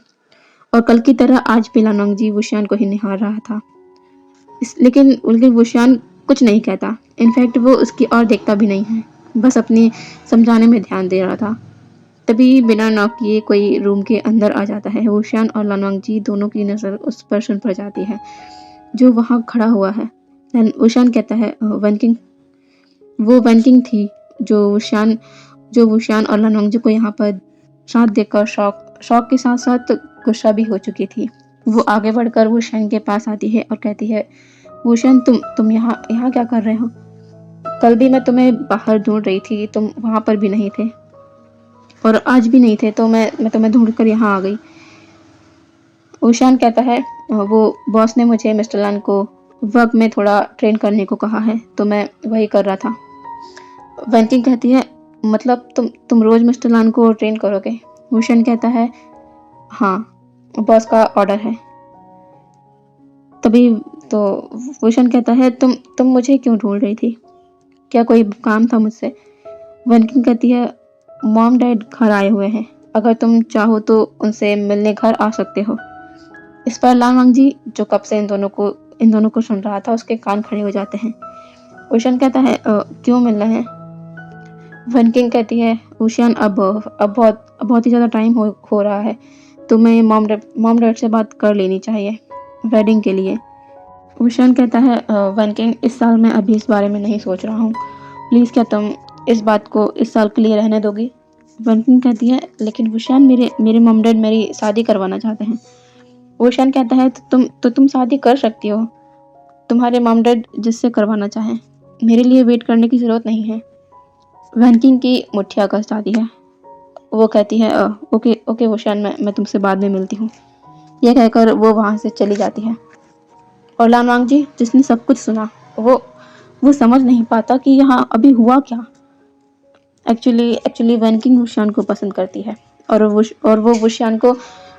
और कल की तरह आज भी लानवांग जी वुशियान को ही निहार रहा था। लेकिन वुशियान कुछ नहीं कहता। इनफैक्ट वो उसकी ओर देखता भी नहीं है, बस अपनी समझाने में ध्यान दे रहा था। तभी बिना नॉक किए कोई रूम के अंदर आ जाता है। वुशियान और लानवांग जी दोनों की नज़र उस पर्सन पर जाती है जो वहाँ खड़ा हुआ है। वुशियान कहता है, वनकिंग। वो वनकिंग थी जो वुशियान और लानवांग जी को यहाँ पर साथ देखकर शौक के साथ साथ गुस्सा भी हो चुकी थी। वो आगे बढ़कर वुशियान के पास आती है और कहती है, वुशियान, तुम यहाँ क्या कर रहे हो? कल भी मैं तुम्हें बाहर ढूंढ रही थी, तुम वहाँ पर भी नहीं थे और आज भी नहीं थे, तो मैं तुम्हें ढूंढ कर यहाँ आ गई। वुशियान कहता है, वो बॉस ने मुझे मिस्टर लान को वर्क में थोड़ा ट्रेन करने को कहा है, तो मैं वही कर रहा था। वैंकिंग कहती है, मतलब तुम रोज मिस्टर लान को ट्रेन करोगे? वुशियान कहता है, हाँ, बॉस का ऑर्डर है। तभी तो वुशियान कहता है, तुम मुझे क्यों ढूंढ रही थी? क्या कोई काम था मुझसे? वनकिन कहती है मॉम डैड घर आए हुए हैं, अगर तुम चाहो तो उनसे मिलने घर आ सकते हो। इस पर लालवांग जी जो कब से इन दोनों को सुन रहा था उसके कान खड़े हो जाते हैं। ऊशियान कहता है क्यों मिलना है? वनकिंग कहती है ऊशियान अब बहुत ही ज़्यादा टाइम हो रहा है, तुम्हें मॉम डैड से बात कर लेनी चाहिए वेडिंग के लिए। ऊशियान कहता है वनकिंग इस साल मैं अभी इस बारे में नहीं सोच रहा हूँ, प्लीज़ क्या तुम इस बात को इस साल के लिए रहने दोगी? वनकिंग कहती है लेकिन ऊशियान मेरे मॉम डैड मेरी शादी करवाना चाहते हैं। ऊशियान कहता है तो तुम शादी कर सकती हो, तुम्हारे मॉम डैड जिससे करवाना चाहें, मेरे लिए वेट करने की ज़रूरत नहीं है। वनकिंग की मुठ्ठियाँ कस जाती है। वो कहती है ओके ओके ऊशियान, मैं तुमसे बाद में मिलती हूँ। यह कहकर वो वहाँ से चली जाती है। और लानवांग जी जिसने सब कुछ सुना, वो समझ नहीं पाता कि यहाँ अभी हुआ क्या। एक्चुअली वनकिंग वुशियान को पसंद करती है और वो वुशियान को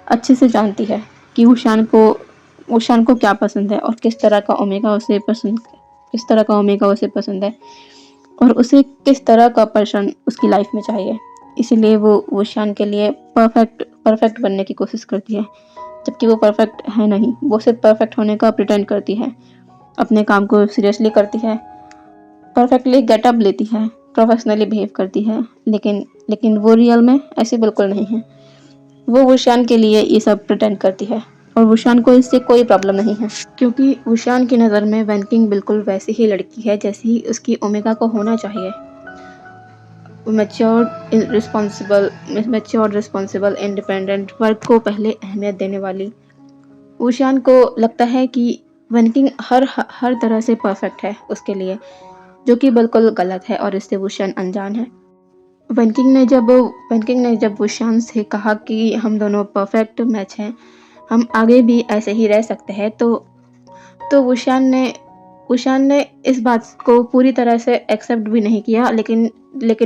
अच्छे से जानती है कि वुशियान को क्या पसंद है और किस तरह का ओमेगा उसे पसंद है और उसे किस तरह का पर्सन उसकी लाइफ में चाहिए। इसीलिए वो वुशियान के लिए परफेक्ट बनने की कोशिश करती है, जबकि वो परफेक्ट है नहीं। वो सिर्फ परफेक्ट होने का प्रिटेंड करती है, अपने काम को सीरियसली करती है, परफेक्टली गेटअप लेती है, प्रोफेशनली बिहेव करती है, लेकिन वो रियल में ऐसी बिल्कुल नहीं है। वो वुशियान के लिए ये सब प्रिटेंड करती है और वुशियान को इससे कोई प्रॉब्लम नहीं है, क्योंकि वुशियान की नज़र में वनकिंग बिल्कुल वैसी ही लड़की है जैसी उसकी ओमेगा को होना चाहिए। मैच्योर रिस्पॉन्सिबल इंडिपेंडेंट, वर्क को पहले अहमियत देने वाली। वुशियान को लगता है कि वनकिंग हर तरह से परफेक्ट है उसके लिए, जो कि बिल्कुल गलत है और इससे वुशियान अनजान है। वनकिंग ने जब वुशियान से कहा कि हम दोनों परफेक्ट मैच हैं, हम आगे भी ऐसे ही रह सकते हैं, तो वुशियान ने इस बात को पूरी तरह से एक्सेप्ट भी नहीं किया, लेकिन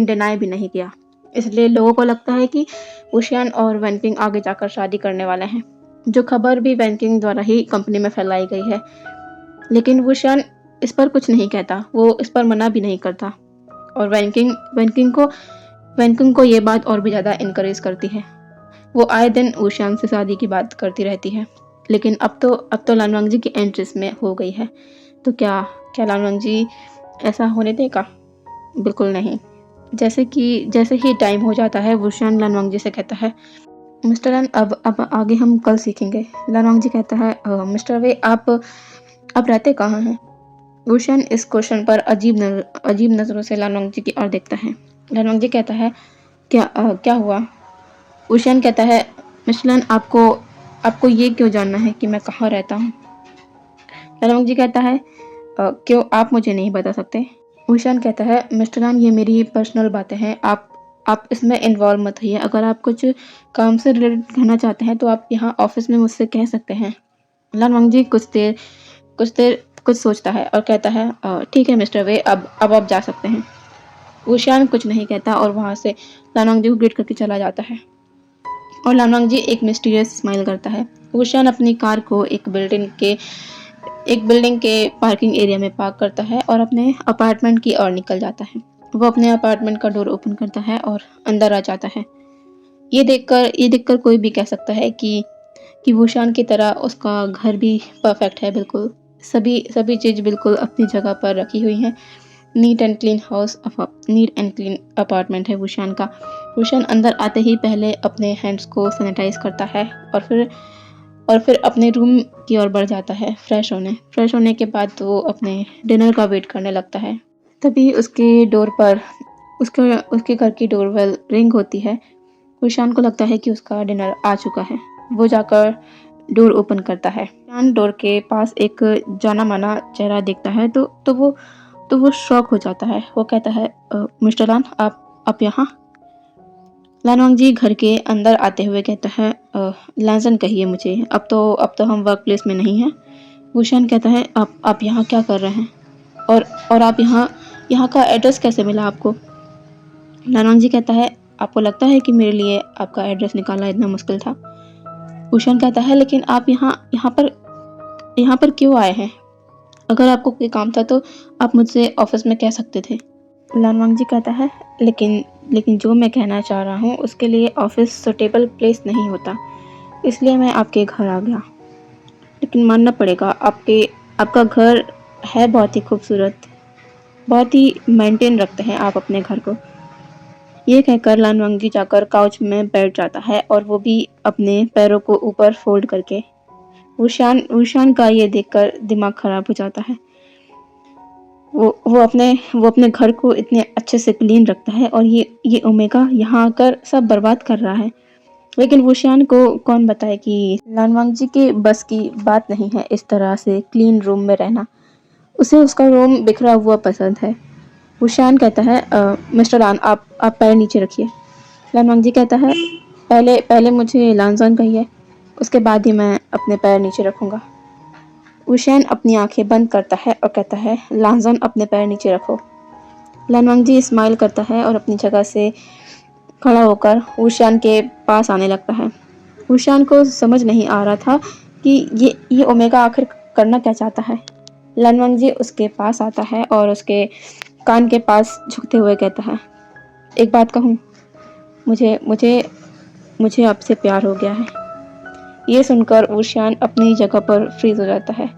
डिनाई भी नहीं किया। इसलिए लोगों को लगता है कि वुशियान और वनकिंग आगे जाकर शादी करने वाले हैं, जो खबर भी वनकिंग द्वारा ही कंपनी में फैलाई गई है। लेकिन वुशियान इस पर कुछ नहीं कहता, वो इस पर मना भी नहीं करता और वनकिंग को ये बात और भी ज़्यादा इनकरेज करती है। वो आए दिन वुशियान से शादी की बात करती रहती है, लेकिन अब तो लानवांग जी की एंट्रेस में हो गई है, तो क्या लानवांग जी ऐसा होने देगा? बिल्कुल नहीं। जैसे ही टाइम हो जाता है, वुशियान लानवांग जी से कहता है मिस्टर एन अब आगे हम कल सीखेंगे। लानवांग जी कहता है मिस्टर वे आप रहते कहाँ हैं? वुशियान इस क्वेश्चन पर अजीब नज़रों से लानवांग जी की ओर देखता है। लानवांग जी कहता है क्या हुआ? वुशियान कहता है मिस्टर एन आपको ये क्यों जानना है कि मैं कहाँ रहता हूँ? लानवांग जी कहता है क्यों आप मुझे नहीं बता सकते? वुशियान कहता है मिस्टर एन ये मेरी पर्सनल बातें हैं, आप इसमें इन्वॉल्व मत होइए। अगर आप कुछ काम से रिलेटेड कहना चाहते हैं तो आप यहाँ ऑफिस में मुझसे कह सकते हैं। लानवांग जी कुछ सोचता है और कहता है ठीक है मिस्टर वे, अब आप जा सकते हैं। वुशियान कुछ नहीं कहता और वहाँ से लानवांग जी को ग्रीट करके चला जाता है और लानवांग जी एक मिस्टीरियस स्माइल करता है। वुशियान अपनी कार को एक बिल्डिंग के पार्किंग एरिया में पार्क करता है और अपने अपार्टमेंट की ओर निकल जाता है। वो अपने अपार्टमेंट का डोर ओपन करता है और अंदर आ जाता है। ये देखकर कोई भी कह सकता है कि वुशियान की तरह उसका घर भी परफेक्ट है। बिल्कुल सभी चीज़ बिल्कुल अपनी जगह पर रखी हुई हैं। नीट एंड क्लीन अपार्टमेंट है वुशियान का। वुशियान अंदर आते ही पहले अपने हैंड्स को सैनिटाइज करता है और फिर अपने रूम की ओर बढ़ जाता है फ्रेश होने के बाद वो अपने डिनर का वेट करने लगता है। तभी उसके घर की डोरबेल रिंग होती है। वुशियान को लगता है कि उसका डिनर आ चुका है। वो जाकर डोर ओपन करता है। वुशियान डोर के पास एक जाना माना चेहरा देखता है तो वो शॉक हो जाता है। वो कहता है मिस्टर लान आप यहाँ? लानवांग जी घर के अंदर आते हुए कहता है लांजन कहिए मुझे, अब तो हम वर्क प्लेस में नहीं हैं। वुशियान कहता है आप यहाँ क्या कर रहे हैं और आप यहाँ का एड्रेस कैसे मिला आपको? लानवांग जी कहता है आपको लगता है कि मेरे लिए आपका एड्रेस निकालना इतना मुश्किल था? वुशियान कहता है लेकिन आप यहाँ पर क्यों आए हैं? अगर आपको कोई काम था तो आप मुझसे ऑफिस में कह सकते थे। लानवांग जी कहता है, लेकिन लेकिन जो मैं कहना चाह रहा हूँ उसके लिए ऑफिस सुटेबल प्लेस नहीं होता, इसलिए मैं आपके घर आ गया। लेकिन मानना पड़ेगा, आपका घर है बहुत ही खूबसूरत, बहुत ही मेंटेन रखते हैं आप अपने घर को। ये कहकर लानवांग जी जाकर काउच में बैठ जाता है और वो भी अपने पैरों को ऊपर फोल्ड करके। वुशान का ये देखकर दिमाग खराब हो जाता है। वो अपने घर को इतने अच्छे से क्लीन रखता है और ये ओमेगा यहाँ आकर सब बर्बाद कर रहा है। लेकिन वुशियान को कौन बताए कि लानवांग जी के बस की बात नहीं है इस तरह से क्लीन रूम में रहना। उसे उसका रूम बिखरा हुआ पसंद है। वुशियान कहता है, मिस्टर लान, आप पैर नीचे रखिए। लानवांग जी कहता है, पहले पहले मुझे लानजान कहिए, उसके बाद ही मैं अपने पैर नीचे रखूंगा। वुशियान अपनी आंखें बंद करता है और कहता है, लानजान अपने पैर नीचे रखो। लानवांग जी स्माइल करता है और अपनी जगह से खड़ा होकर वुशियान के पास आने लगता है। वुशियान को समझ नहीं आ रहा था कि ये ओमेगा आखिर करना क्या चाहता है। लानवांग जी उसके पास आता है और उसके कान के पास झुकते हुए कहता है, एक बात कहूँ, मुझे मुझे मुझे आपसे प्यार हो गया है। ये सुनकर वुशियान अपनी जगह पर फ्रीज हो जाता है।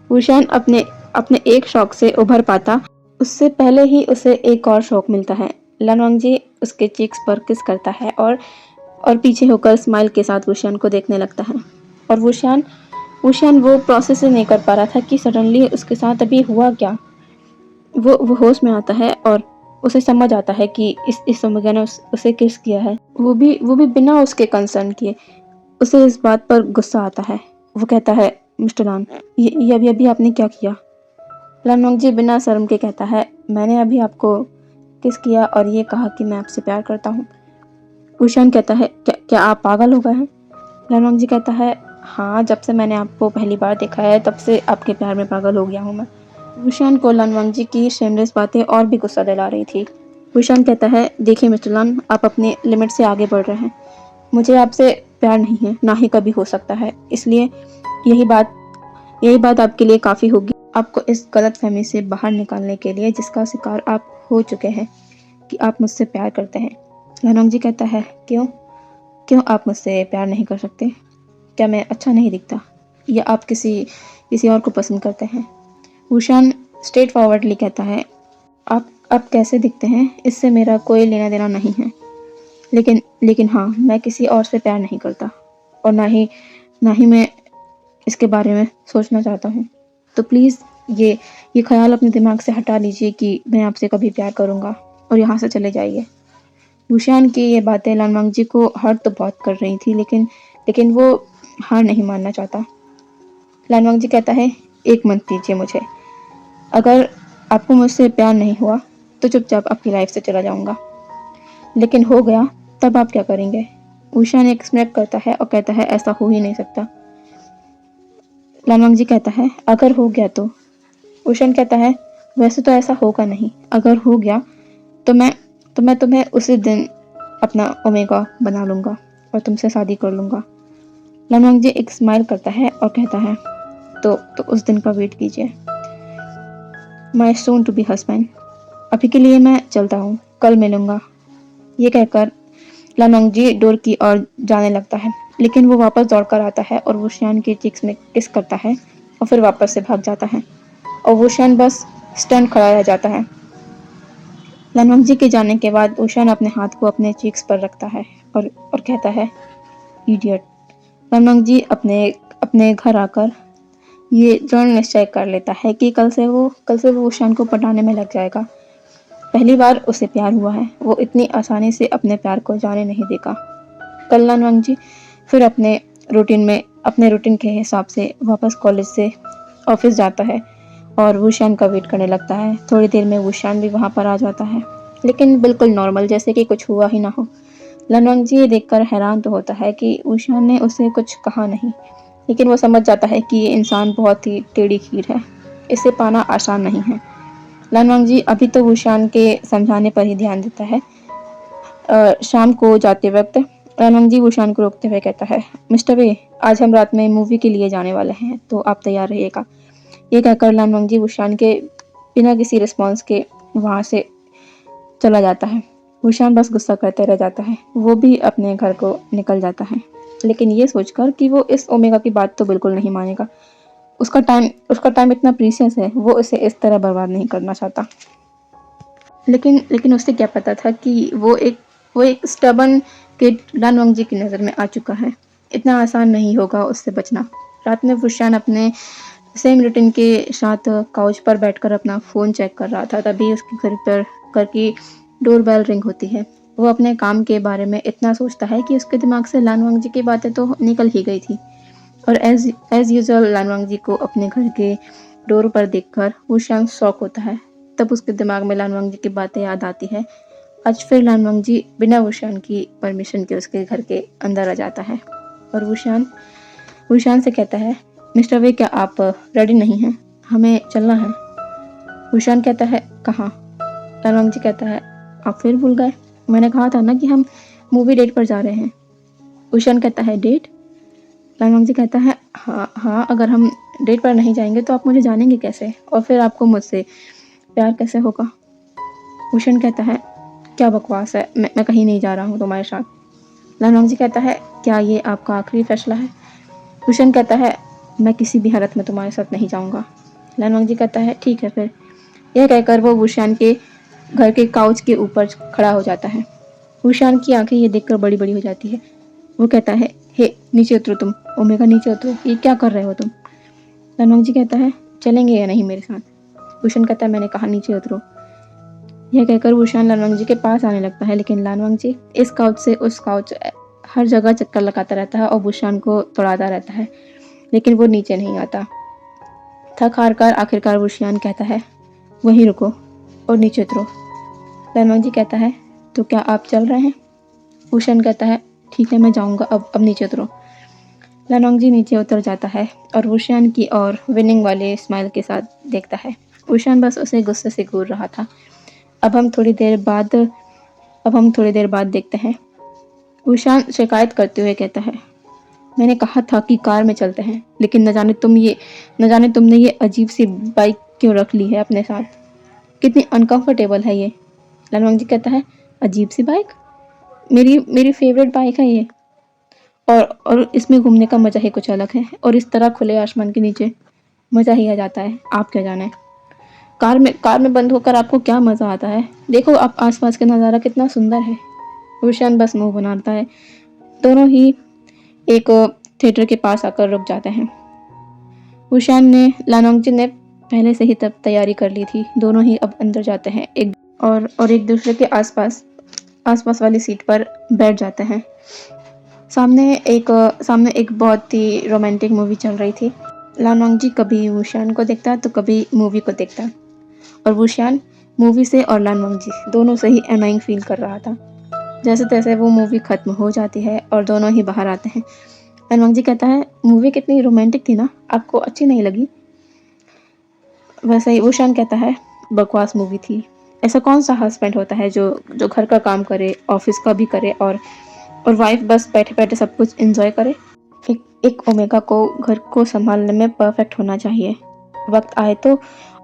वुशियान अपने अपने एक शौक से उभर पाता, उससे पहले ही उसे एक और शौक मिलता है। लानवांग जी उसके चीक्स पर किस करता है और पीछे होकर स्माइल के साथ वुशियान को देखने लगता है। और वुशियान वो प्रोसेस ही नहीं कर पा रहा था कि सडनली उसके साथ अभी हुआ क्या। वो होश में आता है और उसे समझ आता है कि इस ओमेगा ने उसे किस किया है, वो भी बिना उसके कंसर्न किए। उसे इस बात पर गुस्सा आता है। वो कहता है, मिस्टर लान, ये अभी आपने क्या किया? लानवांग जी बिना शर्म के कहता है, मैंने अभी आपको किस किया और ये कहा कि मैं आपसे प्यार करता हूँ। वुशियान कहता है, क्या आप पागल हो गए हैं? लानवांग जी कहता है, हाँ, जब से मैंने आपको पहली बार देखा है तब से आपके प्यार में पागल हो गया हूँ मैं। वुशियान को लानवांग जी की शेमलेस बातें और भी गुस्सा दिला रही थी। वुशियान कहता है, देखिए मिस्टर लान, आप अपने लिमिट से आगे बढ़ रहे हैं। मुझे आपसे प्यार नहीं है, ना ही कभी हो सकता है, इसलिए यही बात आपके लिए काफ़ी होगी आपको इस गलतफहमी से बाहर निकालने के लिए जिसका शिकार आप हो चुके हैं कि आप मुझसे प्यार करते हैं। लानवांग जी कहता है, क्यों आप मुझसे प्यार नहीं कर सकते? क्या मैं अच्छा नहीं दिखता, या आप किसी और को पसंद करते हैं? वुशियान स्ट्रेट फॉरवर्डली कहता है, आप कैसे दिखते हैं इससे मेरा कोई लेना देना नहीं है, लेकिन हाँ, मैं किसी और से प्यार नहीं करता और ना ही मैं इसके बारे में सोचना चाहता हूँ। तो प्लीज़ ये ख्याल अपने दिमाग से हटा लीजिए कि मैं आपसे कभी प्यार करूँगा, और यहाँ से चले जाइए। वुशियान की ये बातें लानवांग जी को हर्ट तो बहुत कर रही थी, लेकिन वो हार नहीं मानना चाहता। लानवांग जी कहता है, एक मंथ दीजिए मुझे, अगर आपको मुझसे प्यार नहीं हुआ तो चुपचाप आपकी लाइफ से चला जाऊंगा, लेकिन हो गया तब आप क्या करेंगे? वुशियान एक स्नैप करता है और कहता है, ऐसा हो ही नहीं सकता। लानवांग जी कहता है, अगर हो गया तो? वुशियान कहता है, वैसे तो ऐसा होगा नहीं, अगर हो गया तो मैं तुम्हें उसी दिन अपना ओमेगा बना लूंगा और तुमसे शादी कर लूंगा। लानवांग जी एक स्माइल करता है और कहता है, तो उस दिन का वेट कीजिए, my soon to be husband. अभी के लिए मैं चलता हूँ, कल मिलूंगा। ये कहकर लानवांग जी डोर की ओर जाने लगता है, लेकिन वो वापस दौड़कर आता है और वुशियान के चिक्स में किस करता है और फिर वापस से भाग जाता है और वुशियान बस स्टन खड़ा रह जाता है। लानवांग जी के जाने के बाद वुशियान अपने हाथ को अपने चीक्स पर रखता है और कहता है, इडियट। लानवांग जी अपने घर आकर ये दृढ़ निश्चय कर लेता है कि कल से वो वुशियान को पटाने में लग जाएगा। पहली बार उसे प्यार हुआ है, वो इतनी आसानी से अपने प्यार को जाने नहीं देगा। कल लानवांग जी फिर अपने रूटीन के हिसाब से वापस कॉलेज से ऑफिस जाता है और वुशियान का वेट करने लगता है। थोड़ी देर में वुशियान भी वहाँ पर आ जाता है, लेकिन बिल्कुल नॉर्मल, जैसे कि कुछ हुआ ही ना हो। लानवांग जी ये देखकर हैरान तो होता है कि वुशियान ने उसे कुछ कहा नहीं, लेकिन वो समझ जाता है कि ये इंसान बहुत ही टेढ़ी खीर है, इसे पाना आसान नहीं है। लानवांग जी अभी तो वुशियान के समझाने पर ही ध्यान देता है। शाम को जाते वक्त लानवांग जी वुशियान को रोकते हुए कहता है, मिस्टर वे, आज हम रात में मूवी के लिए जाने वाले हैं, तो आप तैयार रहिएगा। ये कहकर लानवांग जी वुशियान के बिना किसी रिस्पॉन्स के वहाँ से चला जाता है। वुशान बस गुस्सा करते रह जाता है। वो भी अपने घर को निकल जाता है, लेकिन ये सोचकर कि वो इस ओमेगा की बात तो बिल्कुल नहीं मानेगा। उसका टाइम इतना प्रीशियस है, वो इसे इस तरह बर्बाद नहीं करना चाहता। लेकिन लेकिन उसे क्या पता था कि वो एक स्टबर्न किड लान वंगजी की नज़र में आ चुका है। इतना आसान नहीं होगा उससे बचना। रात में वुशान अपने सेम रूटीन के साथ काउच पर बैठकर अपना फ़ोन चेक कर रहा था, तभी उसके घर की डोरबेल रिंग होती है। वो अपने काम के बारे में इतना सोचता है कि उसके दिमाग से लान वंगजी की बातें तो निकल ही गई थी, और एज यूजुअल लान वंगजी को अपने घर के डोर पर देखकर वुशान शॉक होता है। तब उसके दिमाग में लान वंगजी की बातें याद आती है। आज फिर लान वंगजी बिना वुशान की परमिशन के उसके घर के अंदर आ जाता है, और वुशान से कहता है, मिस्टर वे, क्या आप रेडी नहीं हैं? हमें चलना है। वुशान कहता है, कहाँ? लान वंगजी कहता है, आप फिर भूल गए? मैंने कहा था ना कि हम मूवी डेट पर जा रहे हैं। वुशान कहता है, डेट? लान वंगजी कहता है, हाँ, अगर हम डेट पर नहीं जाएंगे तो आप मुझे जानेंगे कैसे, और फिर आपको मुझसे प्यार कैसे होगा? वुशान कहता है, क्या बकवास है, मैं कहीं नहीं जा रहा हूँ तुम्हारे साथ। लान वंगजी कहता है, क्या ये आपका आखिरी फैसला है? वुशान कहता है, मैं किसी भी हालत में तुम्हारे साथ नहीं जाऊँगा। लान वंगजी कहता है, ठीक है फिर। यह कहकर वो वुशान के घर के काउच के ऊपर खड़ा हो जाता है। वुशान की आंखें ये देखकर बड़ी बड़ी हो जाती है। वो कहता है, हे नीचे उतरो तुम, ओमेगा नीचे उतरो, ये क्या कर रहे हो तुम? लान वंगजी कहता है, चलेंगे या नहीं मेरे साथ? वुशान कहता है, मैंने कहा नीचे उतरो। यह कहकर वुशान लान वंगजी के पास आने लगता है, लेकिन लान वंगजी इस काउच से उस काउच हर जगह चक्कर लगाता रहता है और वुशान को तोड़ाता रहता है, लेकिन वो नीचे नहीं आता। थक हार कर आखिरकार वुशान कहता है, वहीं रुको और नीचे उतरो। लान वंगजी कहता है, तो क्या आप चल रहे हैं? वुशान कहता है, ठीक है, मैं जाऊंगा, अब नीचे उतरो। लान वंगजी नीचे उतर जाता है और वुशान की ओर विनिंग वाले स्माइल के साथ देखता है। वुशान बस उसे गुस्से से घूर रहा था। अब हम थोड़ी देर बाद देखते हैं। वुशान शिकायत करते हुए कहता है, मैंने कहा था कि कार में चलते हैं, लेकिन न जाने तुमने ये अजीब सी बाइक क्यों रख ली है अपने साथ। कितनी अनकंफर्टेबल है ये। लान वंगजी कहता है, अजीब सी बाइक? मेरी फेवरेट बाइक है ये, और इसमें घूमने का मज़ा ही कुछ अलग है, और इस तरह खुले आसमान के नीचे मज़ा ही आ जाता है। आप क्या जाने, कार में बंद होकर आपको क्या मज़ा आता है। देखो आप आसपास का नज़ारा कितना सुंदर है। वुशान बस मुंह बनाता है। दोनों ही एक थिएटर के पास आकर रुक जाते हैं। वुशान ने लान वंगजी ने पहले से ही तब तैयारी कर ली थी। दोनों ही अब अंदर जाते हैं और एक दूसरे के आसपास वाली सीट पर बैठ जाते हैं। सामने एक बहुत ही रोमांटिक मूवी चल रही थी। लान वंगजी कभी वुशान को देखता तो कभी मूवी को देखता, और वुशान मूवी से और लान वंगजी दोनों से ही एनोइंग फील कर रहा था। जैसे तैसे वो मूवी खत्म हो जाती है और दोनों ही बाहर आते हैं। लान वंगजी कहता है, मूवी कितनी रोमांटिक थी ना, आपको अच्छी नहीं लगी? वैसे ही वुशान कहता है, बकवास मूवी थी। ऐसा कौन सा हस्बैंड होता है जो घर का काम करे, ऑफिस का भी करे, और वाइफ बस बैठे बैठे सब कुछ एंजॉय करे। एक ओमेगा को घर को संभालने में परफेक्ट होना चाहिए। वक्त आए तो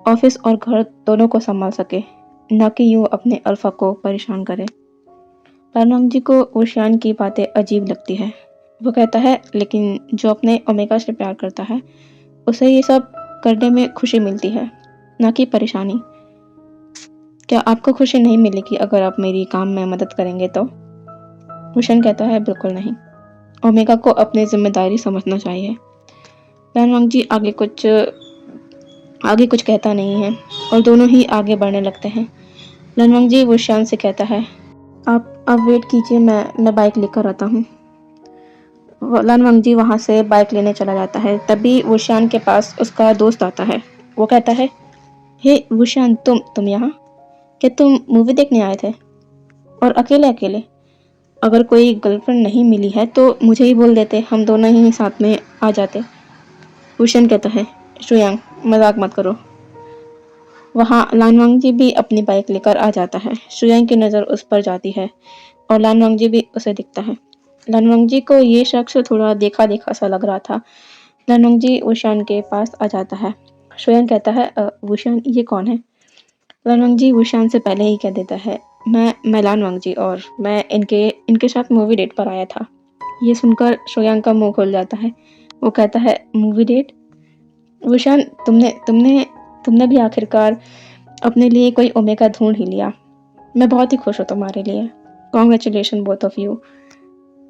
ऑफिस और घर दोनों को संभाल सके, न कि यूं अपने अल्फा को परेशान करे। लान वंगजी को वुशान की बातें अजीब लगती है। वो कहता है, लेकिन जो अपने ओमेगा से प्यार करता है उसे ये सब करने में खुशी मिलती है, न कि परेशानी। क्या आपको खुशी नहीं मिलेगी अगर आप मेरी काम में मदद करेंगे तो? वुशान कहता है, बिल्कुल नहीं। ओमेगा को अपनी जिम्मेदारी समझना चाहिए। लान वंगजी आगे कुछ कहता नहीं है और दोनों ही आगे बढ़ने लगते हैं। लान वंगजी वुशान से कहता है, आप वेट कीजिए, मैं बाइक लेकर आता हूँ। लान वंगजी वहाँ से बाइक लेने चला जाता है। तभी वुशान के पास उसका दोस्त आता है। वो कहता है, हे वुशान, तुम यहाँ? क्या तुम मूवी देखने आए थे, और अकेले? अगर कोई गर्लफ्रेंड नहीं मिली है तो मुझे ही बोल देते, हम दोनों ही साथ में आ जाते। वुशान कहता है, शुयांग, मजाक मत करो। वहाँ लान वंगजी भी अपनी बाइक लेकर आ जाता है। शुयांग की नज़र उस पर जाती है और लान वंगजी भी उसे दिखता है। लान वंगजी को ये शख्स थोड़ा देखा देखा सा लग रहा था। लान वंगजी वुशान के पास आ जाता है। शुयांग कहता है, वुशान, ये कौन है? लान वंगजी वुशान से पहले ही कह देता है, मैं लान वांगजी और मैं इनके साथ मूवी डेट पर आया था। ये सुनकर शुयांग का मुँह खुल जाता है। वो कहता है, मूवी डेट? वुशान, तुमने तुमने तुमने भी आखिरकार अपने लिए कोई ओमेगा ढूँढ ही लिया। मैं बहुत ही खुश हूँ तुम्हारे लिए। Congratulation both of you.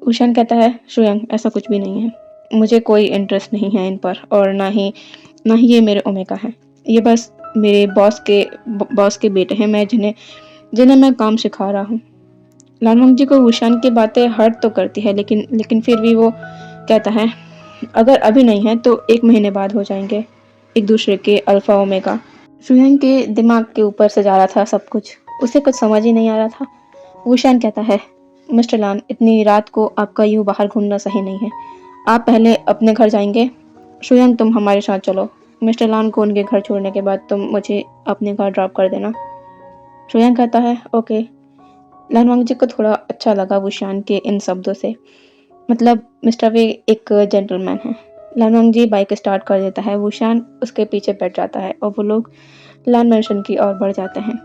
Wushan कहता है, शुयांग ऐसा कुछ भी नहीं है। मुझे कोई इंटरेस्ट नहीं है इन पर और ना ही ये मेरे ओमेगा हैं। ये बस मेरे बॉस के बेटे हैं मैं जिन्हें मैं काम सिखा रहा हूँ। लालमंग जी को वुशान की बातें हर्ट तो करती है लेकिन फिर भी वो कहता है, अगर अभी नहीं है तो 1 महीने बाद हो जाएंगे एक दूसरे के अल्फा ओमेगा। शुयांग के दिमाग के ऊपर से जा रहा था सब कुछ। उसे कुछ समझ ही नहीं आ रहा था। वुशान कहता है, मिस्टर लान, इतनी रात को आपका यूं बाहर घूमना सही नहीं है। आप पहले अपने घर जाएंगे। शुयांग, तुम हमारे साथ चलो। मिस्टर लान को उनके घर छोड़ने के बाद तुम मुझे अपने घर ड्रॉप कर देना। शुयांग कहता है, ओके। लानवांग जी को थोड़ा अच्छा लगा वुशान के इन शब्दों से। मतलब मिस्टर वे एक जेंटलमैन है। लानवांग जी बाइक स्टार्ट कर देता है। वुशान उसके पीछे बैठ जाता है और वो लोग लान मैंशन की ओर बढ़ जाते हैं।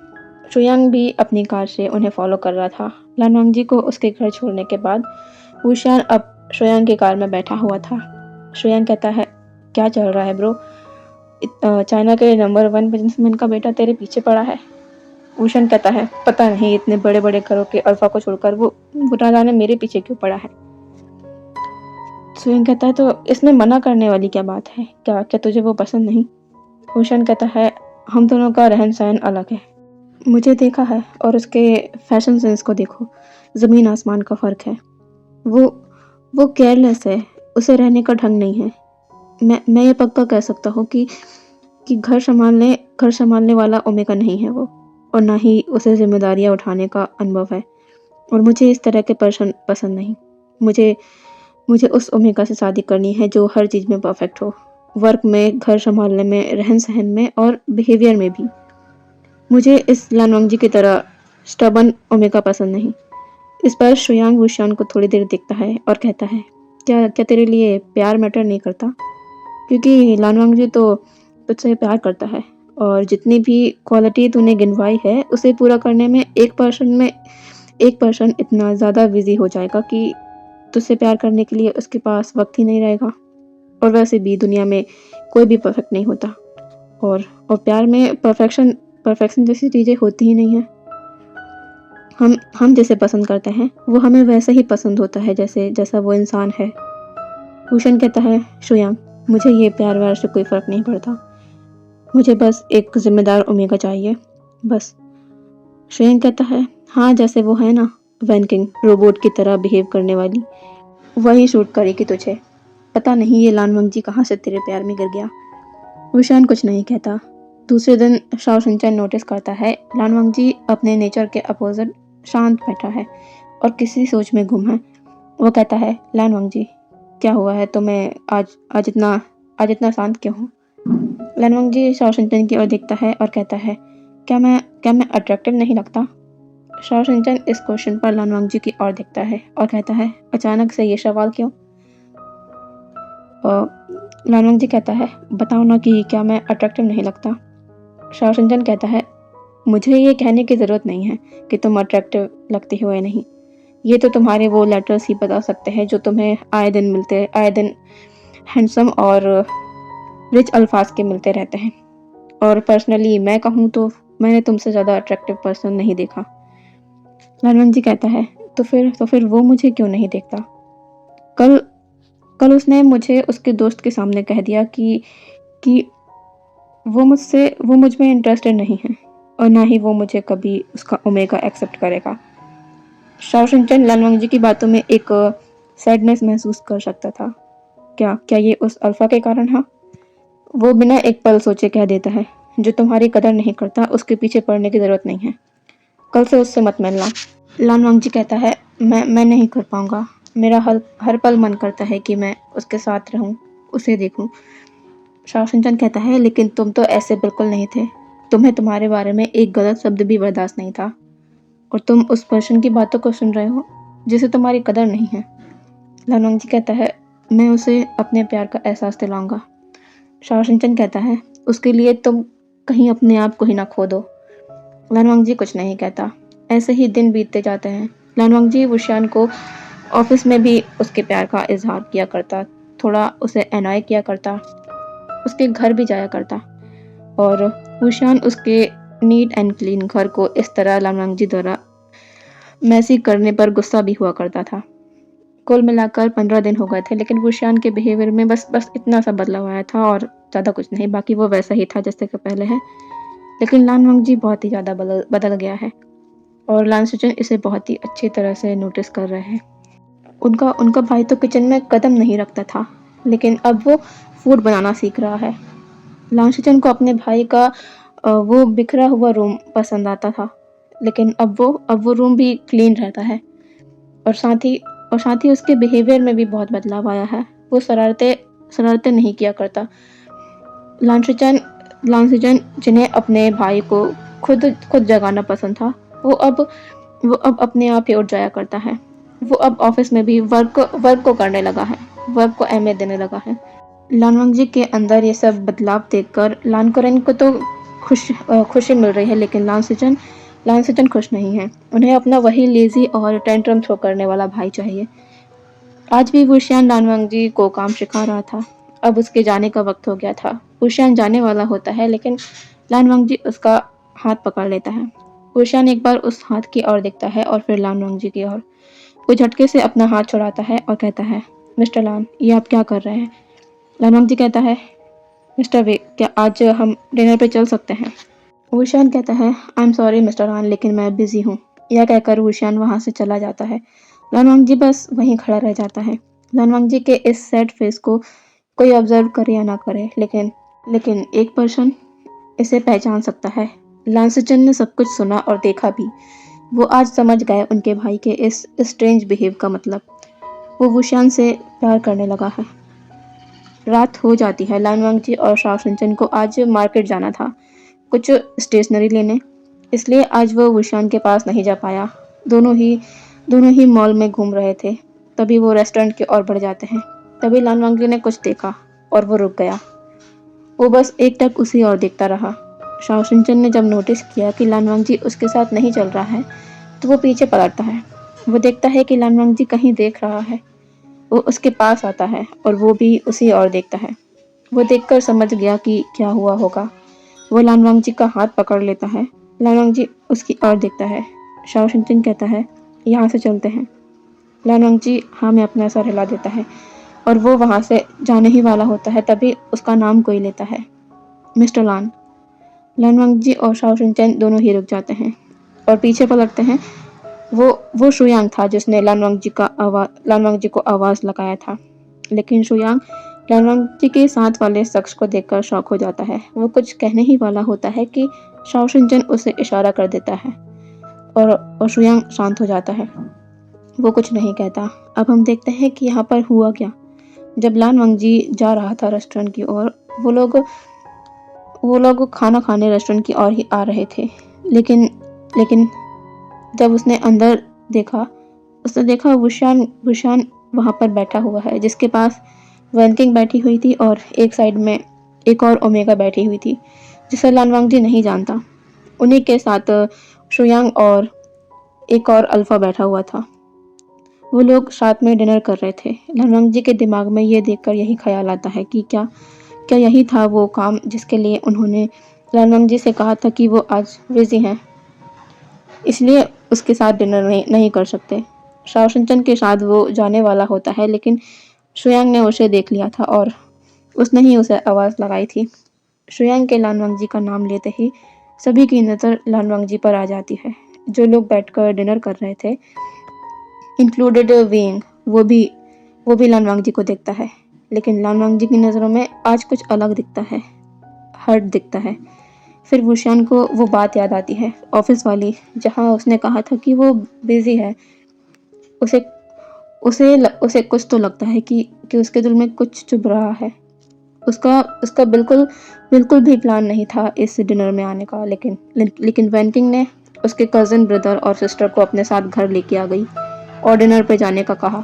शुयांग भी अपनी कार से उन्हें फॉलो कर रहा था। लानवांग जी को उसके घर छोड़ने के बाद वुशान अब शुयांग की कार में बैठा हुआ था। शुयांग कहता है, क्या चल रहा है ब्रो? चाइना के नंबर 1 बिजनेसमैन का बेटा तेरे पीछे पड़ा है। वुशान कहता है, पता नहीं इतने बड़े बड़े घरों के अल्फा को छोड़कर वो ना जाने मेरे पीछे क्यों पड़ा है। शुयांग कहता है, तो इसमें मना करने वाली क्या बात है? क्या क्या तुझे वो पसंद नहीं? वुशान कहता है, हम दोनों का रहन सहन अलग है। मुझे देखा है और उसके फैशन सेंस को देखो, ज़मीन आसमान का फ़र्क है। वो वो केयरलेस है, उसे रहने का ढंग नहीं है। मैं ये पक्का कह सकता हूँ कि घर संभालने वाला ओमेगा नहीं है वो, और ना ही उसे जिम्मेदारियाँ उठाने का अनुभव है। और मुझे इस तरह के पर्सन पसंद नहीं। मुझे मुझे उस ओमेगा से शादी करनी है जो हर चीज़ में परफेक्ट हो, वर्क में, घर संभालने में, रहन सहन में और बिहेवियर में भी। मुझे इस लानवांगजी की तरह स्टबन ओमेगा पसंद नहीं। इस पर शुयांग वुशान को थोड़ी देर देखता है और कहता है, क्या क्या तेरे लिए प्यार मैटर नहीं करता? क्योंकि लानवांगजी तो तुझसे प्यार करता है और जितनी भी क्वालिटी तूने गिनवाई है उसे पूरा करने में एक पर्सन इतना ज़्यादा बिजी हो जाएगा कि तुझसे प्यार करने के लिए उसके पास वक्त ही नहीं रहेगा। और वैसे भी दुनिया में कोई भी परफेक्ट नहीं होता, और प्यार में परफेक्शन जैसी चीज़ें होती ही नहीं हैं। हम जैसे पसंद करते हैं वो हमें वैसे ही पसंद होता है जैसा वो इंसान है। भूषण कहता है, शुयांग, मुझे ये प्यार व्यार से कोई फ़र्क नहीं पड़ता। मुझे बस एक जिम्मेदार ओमेगा चाहिए, बस। शुयांग कहता है, हाँ, जैसे वो है ना, वैन किंग, रोबोट की तरह बिहेव करने वाली, वही शूट करेगी तुझे। पता नहीं ये लानवंगजी कहाँ से तेरे प्यार में गिर गया। वुशान कुछ नहीं कहता। दूसरे दिन शाओ शिनचैन नोटिस करता है लानवंगजी अपने नेचर के अपोजिट शांत बैठा है और किसी सोच में गुम है। वो कहता है, लानवंगजी, क्या हुआ है तुम्हें आज इतना शांत क्यों हो? लानवंगजी शाओ शिनचैन की ओर देखता है और कहता है, क्या मैं अट्रैक्टिव नहीं लगता? शाओ शिनचैन इस क्वेश्चन पर लानवंगजी की ओर देखता है और कहता है, अचानक से ये सवाल क्यों? लानवंगजी कहता है, बताओ ना कि क्या मैं अट्रैक्टिव नहीं लगता? शाओ शिनचैन कहता है, मुझे ये कहने की ज़रूरत नहीं है कि तुम अट्रैक्टिव लगती हो या नहीं। ये तो तुम्हारे वो लेटर्स ही बता सकते हैं जो तुम्हें आए दिन हैंडसम और रिच अल्फाज के मिलते रहते हैं। और पर्सनली मैं कहूँ तो मैंने तुमसे ज़्यादा अट्रैक्टिव पर्सन नहीं देखा। लानवंगजी कहता है, तो फिर वो मुझे क्यों नहीं देखता? कल उसने मुझे उसके दोस्त के सामने कह दिया कि वो मुझ में इंटरेस्टेड नहीं है और ना ही वो मुझे कभी उसका ओमेगा एक्सेप्ट करेगा। शाओ शिनचैन लानवंगजी की बातों में एक सैडनेस महसूस कर सकता था। क्या ये उस अल्फा के कारण है? वो बिना एक पल सोचे कह देता है, जो तुम्हारी कदर नहीं करता उसके पीछे पड़ने की ज़रूरत नहीं है। कल से उससे मत मिलना। लानवंगजी कहता है, मैं नहीं कर पाऊँगा। मेरा हर पल मन करता है कि मैं उसके साथ रहूँ, उसे देखूँ। शाओ शिनचैन कहता है, लेकिन तुम तो ऐसे बिल्कुल नहीं थे। तुम्हें तुम्हारे बारे में एक गलत शब्द भी बर्दाश्त नहीं था, और तुम उस पर्सन की बातों को सुन रहे हो जिसे तुम्हारी कदर नहीं है। लानवंगजी कहता है, मैं उसे अपने प्यार का एहसास दिलाऊंगा। शाओ शिनचैन कहता है, उसके लिए तुम कहीं अपने आप को ही ना खो दो। लानवंगजी कुछ नहीं कहता। ऐसे ही दिन बीतते जाते हैं। लानवांगजी वुशियान को ऑफिस में भी उसके प्यार का इजहार किया करता, थोड़ा उसे एनॉय किया करता, उसके घर भी जाया करता और वुशियान उसके नीट एंड क्लीन घर को इस तरह लानवांगजी द्वारा मैसी करने पर गुस्सा भी हुआ करता था। कुल मिलाकर 15 दिन हो गए थे, लेकिन वुशियान के बिहेवियर में बस इतना सा बदलाव आया था और ज़्यादा कुछ नहीं, बाकी वो वैसा ही था जैसे कि पहले है। लेकिन लानवांगजी बहुत ही ज़्यादा बदल गया है और लान सुचन इसे बहुत ही अच्छी तरह से नोटिस कर रहे हैं। उनका उनका भाई तो किचन में कदम नहीं रखता था, लेकिन अब वो फूड बनाना सीख रहा है। लान सुचन को अपने भाई का वो बिखरा हुआ रूम पसंद आता था, लेकिन अब वो रूम भी क्लीन रहता है और साथ ही उसके बिहेवियर में भी बहुत बदलाव आया है। वो शरारतें नहीं किया करता। लांसुचन लांसुचन जिन्हें अपने भाई को खुद जगाना पसंद था, वो अब अपने आप ही उठ जाया करता है। वो अब ऑफिस में भी वर्क को करने लगा है, वर्क को अहमियत देने लगा है। लानवांगजी के अंदर ये सब बदलाव देखकर लानकोरेन को तो खुशी मिल रही है, लेकिन लानसुचन खुश नहीं है। उन्हें अपना वही लेजी और टेंट्रम थ्रो करने वाला भाई चाहिए। आज भी वुशियान लानवांगजी को काम सिखा रहा था। अब उसके जाने का वक्त हो गया था। वुशियान जाने वाला होता है, लेकिन लानवांगजी उसका हाथ पकड़ लेता है। वुशियान एक बार उस हाथ की ओर देखता है और फिर लानवांगजी की ओर। वो झटके से अपना हाथ छुड़ाता है और कहता है, मिस्टर लान, ये आप क्या कर रहे हैं? लानवांगजी कहता है, मिस्टर वे, क्या आज हम डिनर पे चल सकते हैं? वुशियान कहता है, आई एम सॉरी मिस्टर लान, लेकिन मैं बिजी हूँ। यह कहकर वुशियान वहाँ से चला जाता है। लानवांगजी बस वहीं खड़ा रह जाता है। लानवांगजी के इस सैड फेस को कोई ऑब्जर्व करे या ना करे, लेकिन एक पर्सन इसे पहचान सकता है। लांसुचन ने सब कुछ सुना और देखा भी। वो आज समझ गए उनके भाई के इस स्ट्रेंज बिहेव का मतलब। वो वुशियान से प्यार करने लगा है। रात हो जाती है। लानवांगजी और शाओशुनचन को आज मार्केट जाना था, कुछ स्टेशनरी लेने, इसलिए आज वो वुशियान के पास नहीं जा पाया। दोनों ही मॉल में घूम रहे थे। तभी वो रेस्टोरेंट की ओर बढ़ जाते हैं। तभी लानवांगजी ने कुछ देखा और वो रुक गया। वो बस एक टक उसी ओर देखता रहा। शाओशुनचन ने जब नोटिस किया कि लानवांगजी उसके साथ नहीं चल रहा है, तो वो पीछे पलटता है। वो देखता है कि लानवांगजी कहीं देख रहा है। वो उसके पास आता है और वो भी उसी ओर देखता है। वो देखकर समझ गया कि क्या हुआ होगा। वो लानवांगजी का हाथ पकड़ लेता है। लानवांगजी उसकी ओर देखता है। शाओशुनचन कहता है, यहाँ से चलते हैं। लानवांगजी हाँ में अपना सर हिला देता है और वो वहाँ से जाने ही वाला होता है, तभी उसका नाम कोई लेता है, मिस्टर लान। लानवांगजी और शाओशुनचन दोनों ही रुक जाते हैं और पीछे पलटते हैं। वो शुयांग था जिसने लानवांगजी को आवाज़ लगाया था, लेकिन शुयांग लानवांगजी के साथ वाले शख्स को देखकर शॉक हो जाता है। वो कुछ कहने ही वाला होता है कि शाओशुनचन उसे इशारा कर देता है और शुयांग शांत हो जाता है। वो कुछ नहीं कहता। अब हम देखते हैं कि यहाँ पर हुआ क्या। जब लानवांगजी जा रहा था रेस्टोरेंट की ओर, वो लोग खाना खाने रेस्टोरेंट की ओर ही आ रहे थे, लेकिन जब उसने अंदर देखा, उसने देखा वुशियान वहाँ पर बैठा हुआ है, जिसके पास वैनकिंग बैठी हुई थी और एक साइड में एक और ओमेगा बैठी हुई थी, जिसे लानवांगजी नहीं जानता। उन्हीं के साथ शुयांग और एक और अल्फा बैठा हुआ था। वो लोग साथ में डिनर कर रहे थे। लानवांगजी के दिमाग में ये देखकर यही ख्याल आता है कि क्या यही था वो काम जिसके लिए उन्होंने लानवांगजी से कहा था कि वो आज बिजी हैं, इसलिए उसके साथ डिनर नहीं कर सकते। शाओशुनचन के साथ वो जाने वाला होता है, लेकिन शुयांग ने उसे देख लिया था और उसने ही उसे आवाज़ लगाई थी। शुयांग के लानवांगजी का नाम लेते ही सभी की नज़र लानवांगजी पर आ जाती है। जो लोग बैठकर डिनर कर रहे थे, इंक्लूडेड वेंग, वो भी लानवांगजी को देखता है, लेकिन लानवांगजी की नज़रों में आज कुछ अलग दिखता है, हर्ट दिखता है। फिर वुशियान को वो बात याद आती है, ऑफिस वाली, जहाँ उसने कहा था कि वो बिजी है। उसे उसे कुछ तो लगता है कि उसके दिल में कुछ चुभ रहा है। उसका बिल्कुल भी प्लान नहीं था इस डिनर में आने का, लेकिन वैनकिंग ने उसके कज़न ब्रदर और सिस्टर को अपने साथ घर लेके आ गई और डिनर पे जाने का कहा,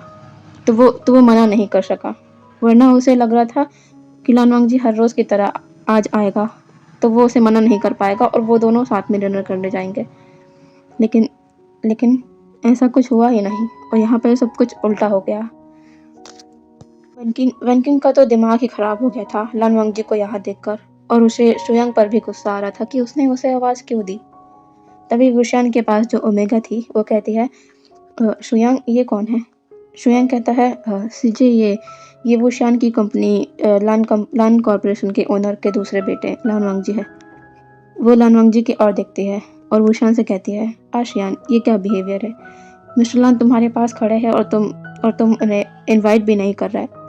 तो वो मना नहीं कर सका। वरना उसे लग रहा था कि लानवांगजी हर रोज़ की तरह आज आएगा, तो वो उसे मना नहीं कर पाएगा और वो दोनों साथ में डिनर करने जाएंगे। लेकिन लेकिन ऐसा कुछ हुआ ही नहीं और यहाँ पर सब कुछ उल्टा हो गया। वनकिंग का तो दिमाग ही खराब हो गया था लान वांगजी को यहाँ देखकर, और उसे शुयांग पर भी गुस्सा आ रहा था कि उसने उसे आवाज़ क्यों दी। तभी वुशियान के पास जो ओमेगा थी वो कहती है, शुयांग ये कौन है? शुयांग कहता है, सीजे ये वुशियान की कंपनी लान कॉर्पोरेशन के ओनर के दूसरे बेटे लान वांगजी है। वो लान वांगजी की ओर देखती है और वुशियान से कहती है, आशियान ये क्या बिहेवियर है? मिस्टर लान तुम्हारे पास खड़े हैं और तुम उन्हें इनवाइट भी नहीं कर रहा है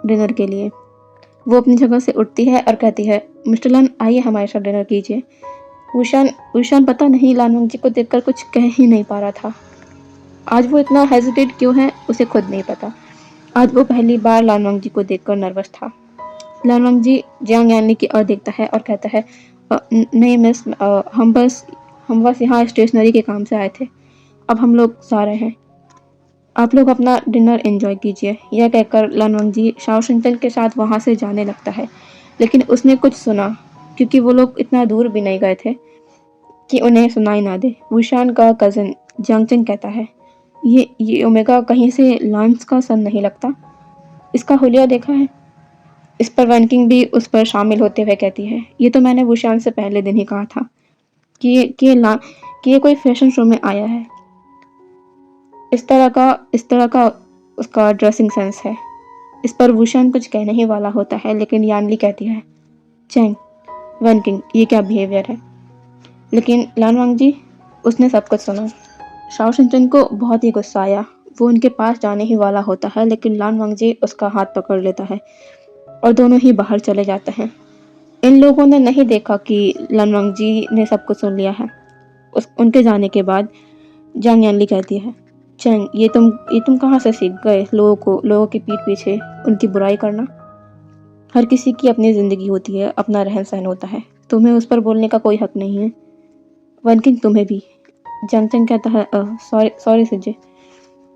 डिनर के लिए। वो अपनी जगह से उठती है और कहती है, मिस्टर लान आइए हमारे साथ डिनर कीजिए। वुशियान पता नहीं लान वांगजी को देखकर कुछ कह ही नहीं पा रहा था। आज वो इतना हेजिटेट क्यों है उसे खुद नहीं पता। आज वो पहली बार लान वांगजी को देखकर नर्वस था। लान वांगजी जियांग यानली की ओर देखता है और कहता है, नहीं मिस, हम बस यहाँ स्टेशनरी के काम से आए थे। अब हम लोग जा रहे हैं, आप लोग अपना डिनर एंजॉय कीजिए। यह कहकर लान वांगजी शाओ शिनचन के साथ वहाँ से जाने लगता है, लेकिन उसने कुछ सुना, क्योंकि वो लोग इतना दूर भी नहीं गए थे कि उन्हें सुनाई ना दे। वुशियान का कज़न जियांगचन कहता है, ये ओमेगा कहीं से लांस का सन नहीं लगता, इसका हुलिया देखा है? इस पर वनकिंग भी उस पर शामिल होते हुए कहती है, ये तो मैंने वुशियान से पहले दिन ही कहा था कि ये कोई फैशन शो में आया है। इस तरह का उसका ड्रेसिंग सेंस है। इस पर वुशियान कुछ कहने ही वाला होता है, लेकिन यानली कहती है, चैंग, वनकिंग ये क्या बिहेवियर है? लेकिन लान वांगजी, उसने सब कुछ सुना। शाओ शिनचन को बहुत ही गुस्सा आया। वो उनके पास जाने ही वाला होता है, लेकिन लान वांगजी उसका हाथ पकड़ लेता है और दोनों ही बाहर चले जाते हैं। इन लोगों ने नहीं देखा कि लान वांगजी ने सब कुछ सुन लिया है। उनके जाने के बाद जियांग यानली कहती है, चैंग ये तुम कहाँ से सीख गए लोगों की पीठ पीछे उनकी बुराई करना? हर किसी की अपनी ज़िंदगी होती है, अपना रहन सहन होता है, तुम्हें उस पर बोलने का कोई हक नहीं है। वनकिंग तुम्हें भी। जियांगचन कहता है, सॉरी सिजे।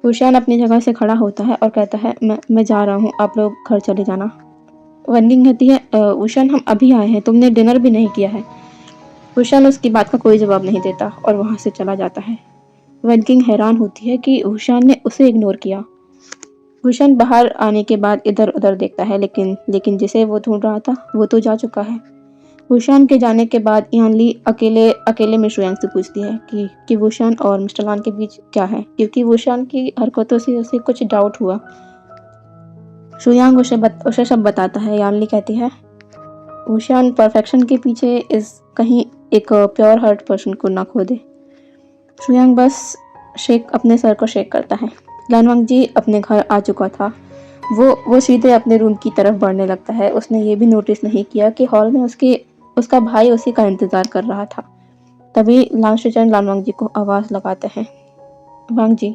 वुशियान अपनी जगह से खड़ा होता है और कहता है, मैं जा रहा हूँ, आप लोग घर चले जाना। वनकिंग कहती है, वुशियान हम अभी आए हैं, तुमने डिनर भी नहीं किया है। वुशियान उसकी बात का कोई जवाब नहीं देता और वहाँ से चला जाता है। वनकिंग हैरान होती है कि वुशियान ने उसे इग्नोर किया। वुशियान बाहर आने के बाद इधर उधर देखता है, लेकिन जिसे वो ढूंढ रहा था वो तो जा चुका है। वुशियान के जाने के बाद यानली अकेले में शुयांग से पूछती है कि वुशियान और मिस्टर लान के बीच क्या है, क्योंकि वुशियान की हरकतों से उसे कुछ डाउट हुआ। शुयांग उसे सब बताता है। यानली कहती है, वुशियान परफेक्शन के पीछे इस कहीं एक प्योर हार्ट पर्सन को ना खो दे। शुयांग बस अपने सर को शेक करता है। लान वांगजी अपने घर आ चुका था। वो सीधे अपने रूम की तरफ बढ़ने लगता है। उसने ये भी नोटिस नहीं किया कि हॉल में उसका भाई उसी का इंतजार कर रहा था। तभी लान शिचन लान वांगजी को आवाज़ लगाते हैं, वांगजी।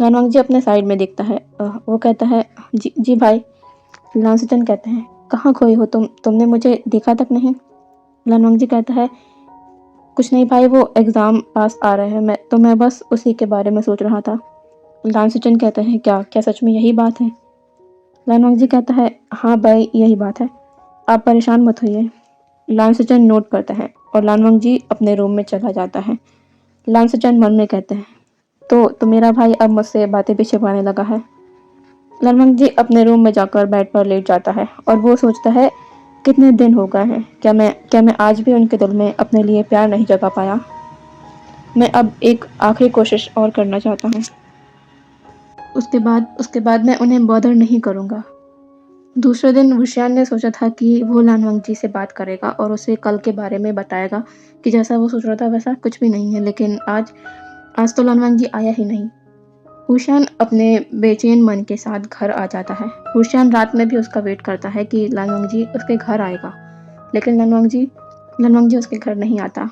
लान वांगजी अपने साइड में देखता है। वो कहता है, जी भाई। लान शिचन कहते हैं, कहाँ खोई हो तुमने मुझे देखा तक नहीं। लान वांगजी कहता है, कुछ नहीं भाई, वो एग्ज़ाम पास आ रहे हैं, मैं बस उसी के बारे में सोच रहा था। लान शिचन कहते हैं, क्या सच में यही बात है? लान वांगजी कहता है, हाँ भाई यही बात है, आप परेशान मत होइए। लान शिचन नोट करता है और लान वांगजी अपने रूम में चला जाता है। लान शिचन मन में कहते हैं, तो मेरा भाई अब मुझसे बातें भी छिपाने लगा है। लान वांगजी अपने रूम में जाकर बेड पर लेट जाता है और वो सोचता है, कितने दिन हो गए हैं, क्या मैं आज भी उनके दिल में अपने लिए प्यार नहीं जगा पाया? मैं अब एक आखिरी कोशिश और करना चाहता हूँ। उसके बाद मैं उन्हें बॉदर नहीं करूँगा। दूसरे दिन वुशियान ने सोचा था कि वो लान वांगजी से बात करेगा और उसे कल के बारे में बताएगा कि जैसा वो सोच रहा था वैसा कुछ भी नहीं है, लेकिन आज तो लान वांगजी आया ही नहीं। वुशियान अपने बेचैन मन के साथ घर आ जाता है। वुशियान रात में भी उसका वेट करता है कि लान वांगजी उसके घर आएगा, लेकिन लान वांगजी उसके घर नहीं आता।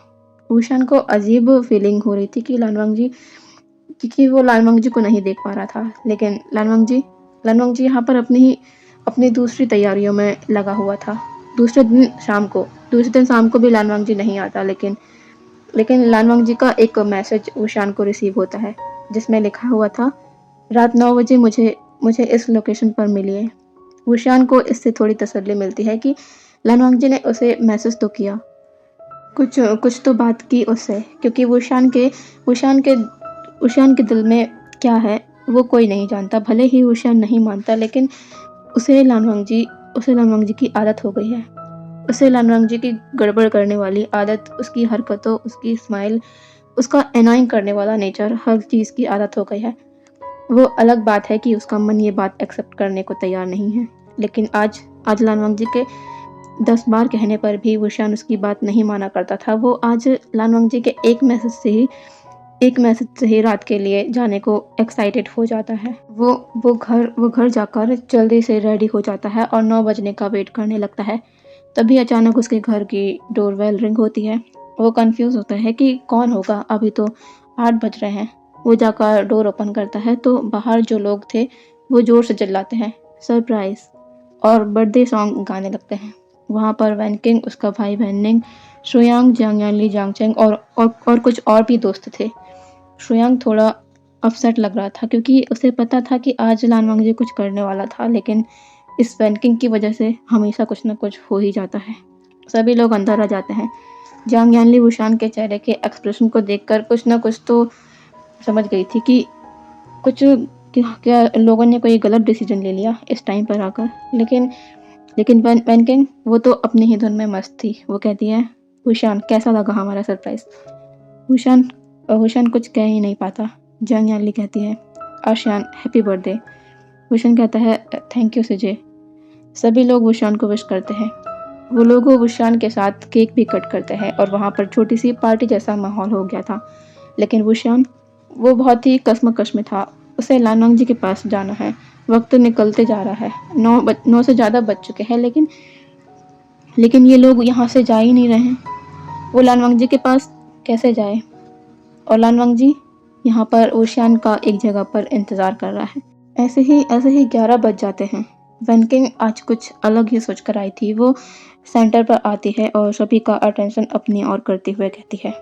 वुशियान को अजीब फीलिंग हो रही थी कि क्योंकि वो लान वांगजी को नहीं देख पा रहा था, लेकिन लान वांगजी यहाँ पर अपनी दूसरी तैयारियों में लगा हुआ था। दूसरे दिन शाम को भी लान वांगजी नहीं आता, लेकिन लान वांगजी का एक मैसेज वुशियान को रिसीव होता है, जिसमें लिखा हुआ था, रात 9 बजे मुझे इस लोकेशन पर मिलिए। वुशियान को इससे थोड़ी तसल्ली मिलती है कि लान वांगजी ने उसे मैसेज तो किया। कुछ कुछ तो बात की उससे, क्योंकि ऊशान के दिल में क्या है वो कोई नहीं जानता। भले ही ऊशान नहीं मानता, लेकिन उसे लानवांग जी की आदत हो गई है। उसे लानवांग जी की गड़बड़ करने वाली आदत, उसकी हरकतों, उसकी स्माइल, उसका एनॉयिंग करने वाला नेचर, हर चीज़ की आदत हो गई है। वो अलग बात है कि उसका मन ये बात एक्सेप्ट करने को तैयार नहीं है। लेकिन आज लानवांग जी के 10 बार कहने पर भी वुशान उसकी बात नहीं माना करता था। वो आज लानवांग जी के एक मैसेज से ही रात के लिए जाने को एक्साइटेड हो जाता है। वो घर जाकर जल्दी से रेडी हो जाता है और 9 बजने का वेट करने लगता है। तभी अचानक उसके घर की डोरबेल रिंग होती है। वो कंफ्यूज होता है कि कौन होगा, अभी तो 8 बज रहे हैं। वो जाकर डोर ओपन करता है तो बाहर जो लोग थे वो जोर से चिल्लाते हैं, सरप्राइज, और बर्थडे सॉन्ग गाने लगते हैं। वहाँ पर वैनकिंग, उसका भाई वैनिंग, शुयांग, जांग यानली, जांगचेंग और कुछ और भी दोस्त थे। शुयांग थोड़ा अपसेट लग रहा था, क्योंकि उसे पता था कि आज लानवांग जी कुछ करने वाला था, लेकिन इस वैनकिंग की वजह से हमेशा कुछ न कुछ हो ही जाता है। सभी लोग अंदर आ जाते हैं। जांग यानली वुशान के चेहरे के एक्सप्रेशन को देखकर कुछ न कुछ तो समझ गई थी कि कुछ क्या लोगों ने कोई गलत डिसीजन ले लिया इस टाइम पर आकर। लेकिन वैनकिंग वो तो अपनी ही धुन में मस्त थी। वो कहती है, वुशान कैसा लगा हमारा सरप्राइज? वुशान वुशान कुछ कह ही नहीं पाता। जांग यानली कहती है, आशियान हैप्पी बर्थडे। वुशान कहता है, थैंक यू सिजे। सभी लोग वुशान को विश करते हैं। वो लोग वुशान के साथ केक भी कट करते हैं और वहाँ पर छोटी सी पार्टी जैसा माहौल हो गया था। लेकिन वुशान वो बहुत ही कश्मकश में था। उसे लानवांग जी के पास जाना है। वक्त निकलते जा रहा है। 9 से ज़्यादा बज चुके हैं, लेकिन ये लोग यहाँ से जा ही नहीं रहे हैं। वो लानवांग जी के पास कैसे जाए? और लानवांग जी यहाँ पर वुशान का एक जगह पर इंतज़ार कर रहा है। ऐसे ही 11 बज जाते हैं। वैनकिंग आज कुछ अलग ही सोच कर आई थी। वो सेंटर पर आती है और सभी का अटेंशन अपनी ओर करते हुए कहती है,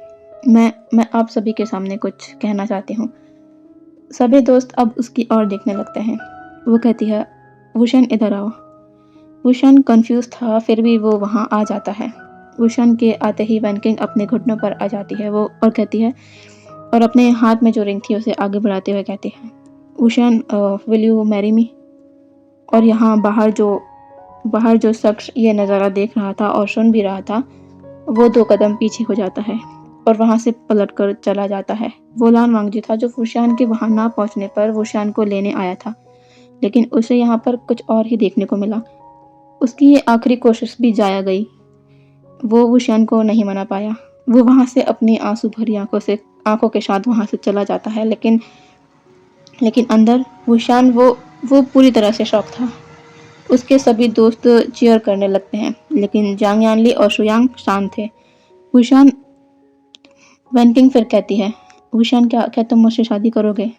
मैं आप सभी के सामने कुछ कहना चाहती हूँ। सभी दोस्त अब उसकी ओर देखने लगते हैं। वो कहती है, वुशन इधर आओ। वुशन कंफ्यूज था, फिर भी वो वहाँ आ जाता है। वुशन के आते ही वैनकिंग अपने घुटनों पर आ जाती है वो और कहती है, और अपने हाथ में जो रिंग थी उसे आगे बढ़ाते हुए कहती है, वुशन विल यू मैरी मी? और यहाँ बाहर जो शख्स ये नज़ारा देख रहा था और सुन भी रहा था, वो 2 कदम पीछे हो जाता है और वहाँ से पलट कर चला जाता है। वो लानवांग जी था जो वुशान के वहाँ ना पहुँचने पर वुशान को लेने आया था, लेकिन उसे यहाँ पर कुछ और ही देखने को मिला। उसकी ये आखिरी कोशिश भी जाया गई। वो वुशान को नहीं मना पाया। वो वहाँ से अपनी आंसू भरी आंखों के साथ वहाँ से चला जाता है, लेकिन अंदर वुशान वो पूरी तरह से शॉक था। उसके सभी दोस्त चीयर करने लगते हैं, लेकिन जांग यानली और शुयांग शांत थे। वुशान वैनकिंग फिर कहती है, वुशान क्या तुम मुझसे शादी करोगे?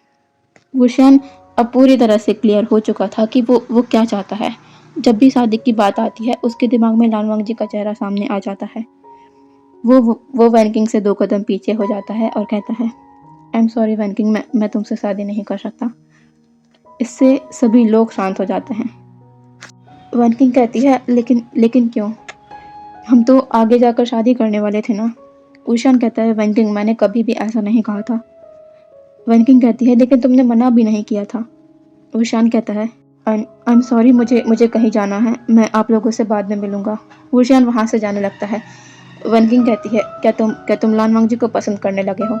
वुशान अब पूरी तरह से क्लियर हो चुका था कि वो क्या चाहता है। जब भी शादी की बात आती है उसके दिमाग में लानवांग जी का चेहरा सामने आ जाता है। वो वैनकिंग से 2 कदम पीछे हो जाता है और कहता है, आई एम सॉरी वैनकिंग, मैं तुमसे शादी नहीं कर सकता। इससे सभी लोग शांत हो जाते हैं। वैनकिंग कहती है, लेकिन क्यों? हम तो आगे जाकर शादी करने वाले थे ना। वुशान कहता है, वैनकिंग मैंने कभी भी ऐसा नहीं कहा था। वैनकिंग कहती है, लेकिन तुमने मना भी नहीं किया था। वुशान कहता है, आई एम सॉरी, मुझे कहीं जाना है, मैं आप लोगों से बाद में मिलूंगा। वुशान वहाँ से जाने लगता है। वैनकिंग कहती है, क्या तुम लानवांग जी को पसंद करने लगे हो?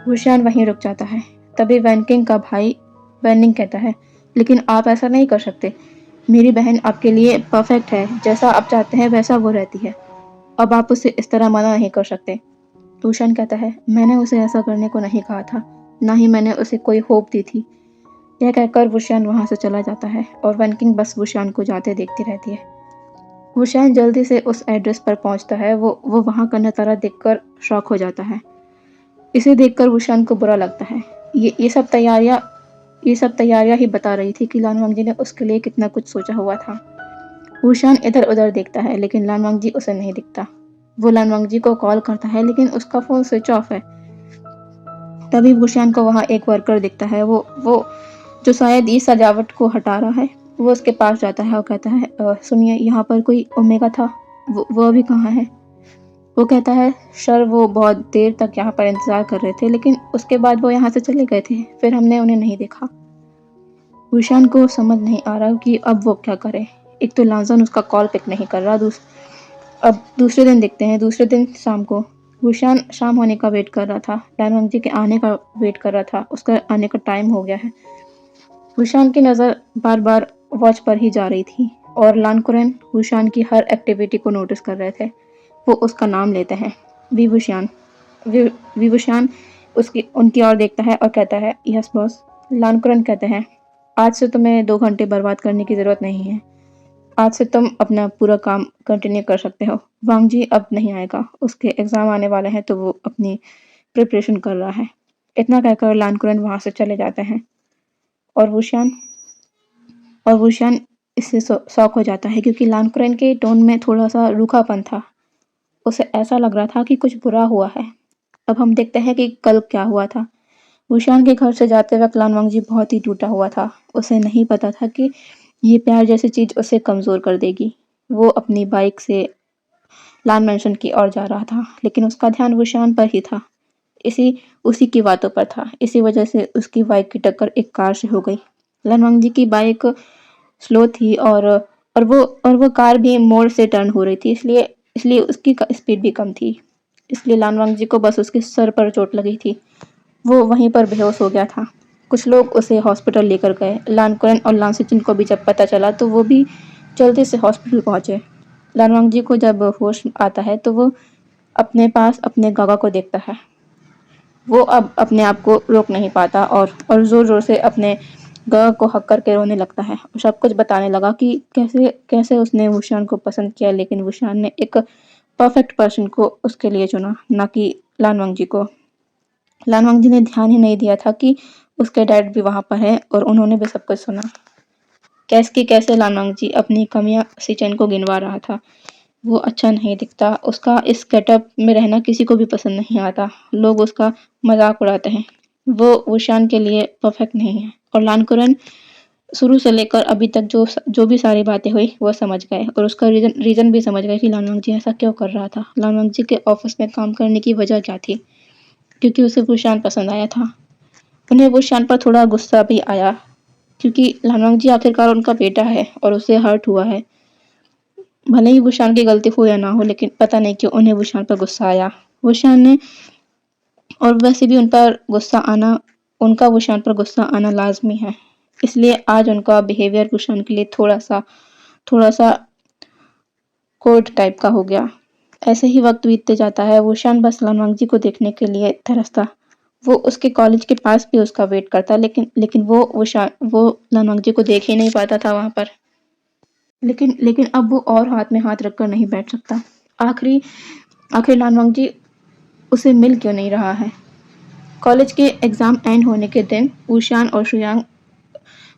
वुशान वहीं रुक जाता है। तभी वैनकिंग का भाई वैनिंग कहता है, लेकिन आप ऐसा नहीं कर सकते। मेरी बहन आपके लिए परफेक्ट है, जैसा आप चाहते हैं वैसा वो रहती है। अब आप उसे इस तरह मना नहीं कर सकते। वुशान कहता है, मैंने उसे ऐसा करने को नहीं कहा था, ना ही मैंने उसे कोई होप दी थी। यह कहकर वुशान वहाँ से चला जाता है और वैनकिंग बस वुशान को जाते देखती रहती है। वुशान जल्दी से उस एड्रेस पर पहुँचता है। वो वहाँ का नज़ारा देखकर शॉक हो जाता है। इसे देखकर वुशान को बुरा लगता है। ये सब तैयारियां ही बता रही थी कि लानवांग जी ने उसके लिए कितना कुछ सोचा हुआ था। वुशान इधर उधर देखता है, लेकिन लानवांग जी उसे नहीं दिखता। वो लानवांग जी को कॉल करता है, लेकिन उसका फ़ोन स्विच ऑफ है। तभी वुशान को वहाँ एक वर्कर दिखता है। वो जो शायद इस सजावट को हटा रहा है। वो उसके पास जाता है और कहता है, सुनिए, यहाँ पर कोई ओमेगा था, वो अभी कहाँ है? वो कहता है सर वो बहुत देर तक यहाँ पर इंतज़ार कर रहे थे, लेकिन उसके बाद वो यहाँ से चले गए थे, फिर हमने उन्हें नहीं देखा। विशान को समझ नहीं आ रहा कि अब वो क्या करे। एक तो लांजन उसका कॉल पिक नहीं कर रहा। अब दूसरे दिन देखते हैं। दूसरे दिन शाम को विशान शाम होने का वेट कर रहा था, लानवंग जी के आने का वेट कर रहा था। उसका आने का टाइम हो गया है। विशान की नज़र बार बार वॉच पर ही जा रही थी और लानकुरन विशान की हर एक्टिविटी को नोटिस कर रहे थे। वो उसका नाम लेते हैं, विभूषान। विभूषान उसकी उनकी ओर देखता है और कहता है यस बॉस। लानकुरन कहते हैं आज से तुम्हें 2 घंटे बर्बाद करने की ज़रूरत नहीं है। आज से तुम अपना पूरा काम कंटिन्यू कर सकते हो। वांग जी अब नहीं आएगा, उसके एग्ज़ाम आने वाले हैं तो वो अपनी प्रिपरेशन कर रहा है। इतना कहकर लानकुरन वहाँ से चले जाते हैं और वुशियान इससे शॉक हो जाता है क्योंकि लानकुरन के टोन में थोड़ा सा रूखापन था। उसे ऐसा लग रहा था कि कुछ बुरा हुआ है। अब हम देखते हैं कि कल क्या हुआ था। वुशियान के घर से जाते वक्त लानवांग जी बहुत ही टूटा हुआ था। उसे नहीं पता था कि ये प्यार जैसी चीज़ उसे कमज़ोर कर देगी। वो अपनी बाइक से लान मैंशन की ओर जा रहा था, लेकिन उसका ध्यान वुशियान पर ही था। उसी की बातों पर था। इसी वजह से उसकी बाइक की टक्कर एक कार से हो गई। लानवांग जी की बाइक स्लो थी और वो कार भी मोड़ से टर्न हो रही थी, इसलिए इसलिए उसकी स्पीड भी कम थी। इसलिए लानवांग जी को बस उसके सर पर चोट लगी थी। वो वहीं पर बेहोश हो गया था। कुछ लोग उसे हॉस्पिटल लेकर गए। लानकुरन और लानसिचिन को भी जब पता चला तो वो भी जल्दी से हॉस्पिटल पहुंचे। लानवांग जी को जब होश आता है तो वो अपने पास अपने गागा को देखता है। वो अब अपने आप को रोक नहीं पाता और जोर जोर से अपने गागा को हक करके रोने लगता है और सब कुछ बताने लगा कि कैसे कैसे उसने वुशियान को पसंद किया, लेकिन वुशियान ने एक परफेक्ट पर्सन को उसके लिए चुना, ना कि लानवांग जी को। लानवांग जी ने ध्यान ही नहीं दिया था कि उसके डैड भी वहाँ पर है और उन्होंने भी सब कुछ सुना। कैसे लानवांग जी अपनी कमियां सिचन को गिनवा रहा था। वो अच्छा नहीं दिखता। उसका इस गेटअप में रहना किसी को भी पसंद नहीं आता। लोग उसका मजाक उड़ाते हैं। वो वुशियान के लिए परफेक्ट नहीं है। और लानकुरन शुरू से लेकर अभी तक जो जो भी सारी बातें हुई वो समझ गए और उसका रीजन भी समझ गए कि लानवांग जी ऐसा क्यों कर रहा था। लानवांग जी के ऑफिस में काम करने की वजह क्या थी, क्योंकि उसे वुशियान पसंद आया था। उन्हें वुशियान पर थोड़ा गुस्सा भी आया क्योंकि लानवांग जी आखिरकार उनका बेटा है और उसे हर्ट हुआ है। भले ही वुशियान की गलती हो या ना हो, लेकिन पता नहीं क्यों उन्हें वुशियान पर गुस्सा आया। वुशियान ने और वैसे भी उनका वुशियान पर गुस्सा आना लाजमी है। इसलिए आज उनका बिहेवियर वुशियान के लिए थोड़ा सा कोर्ट टाइप का हो गया। ऐसे ही वक्त बीतते जाता है। वुशियान बस लानवांग जी को देखने के लिए तरसता। वो उसके कॉलेज के पास भी उसका वेट करता, लेकिन वो लानवांग जी को देख ही नहीं पाता था वहां पर। लेकिन लेकिन अब वो और हाथ में हाथ रखकर नहीं बैठ सकता। आखिरी आखिर लानवांग जी उसे मिल क्यों नहीं रहा है। कॉलेज के एग्जाम एंड होने के दिन वुशियान और शुयांग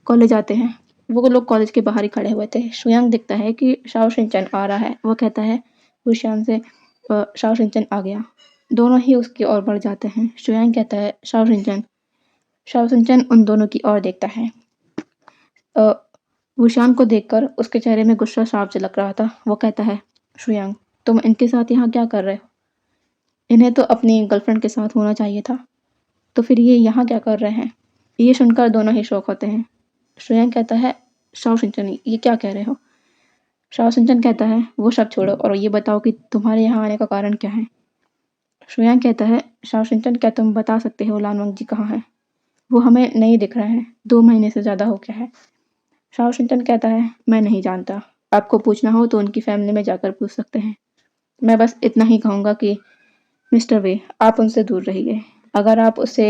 कॉलेज आते हैं। वो लोग कॉलेज के बाहर ही खड़े हुए थे। शुयांग दिखता है कि शाओ शिनचैन आ रहा है। वो कहता है वुशियान से शाओ शिनचैन आ गया। दोनों ही उसकी ओर बढ़ जाते हैं। शुयांग कहता है शाओ शिनचैन उन दोनों की ओर देखता है। वुशियान को देखकर उसके चेहरे में गुस्सा साफ झलक रहा था। वो कहता है शुयांग तुम इनके साथ यहाँ क्या कर रहे हो। इन्हें तो अपनी गर्लफ्रेंड के साथ होना चाहिए था, तो फिर ये यहाँ क्या कर रहे हैं। ये सुनकर दोनों ही शौक होते हैं। शुयांग कहता है शाओ शिनचैन ये क्या कह रहे हो। शाओ शिनचैन कहता है वो सब छोड़ो और ये बताओ कि तुम्हारे यहाँ आने का कारण क्या है। शुयांग कहता है शाओ शिनचैन क्या तुम बता सकते हो लानवांग जी कहाँ है। वो हमें नहीं दिख रहे हैं, 2 महीने से ज़्यादा हो गया है। शाओ शिनचैन कहता है मैं नहीं जानता, आपको पूछना हो तो उनकी फैमिली में जाकर पूछ सकते हैं। मैं बस इतना ही कहूँगा कि मिस्टर वे आप उनसे दूर रहिए। अगर आप उसे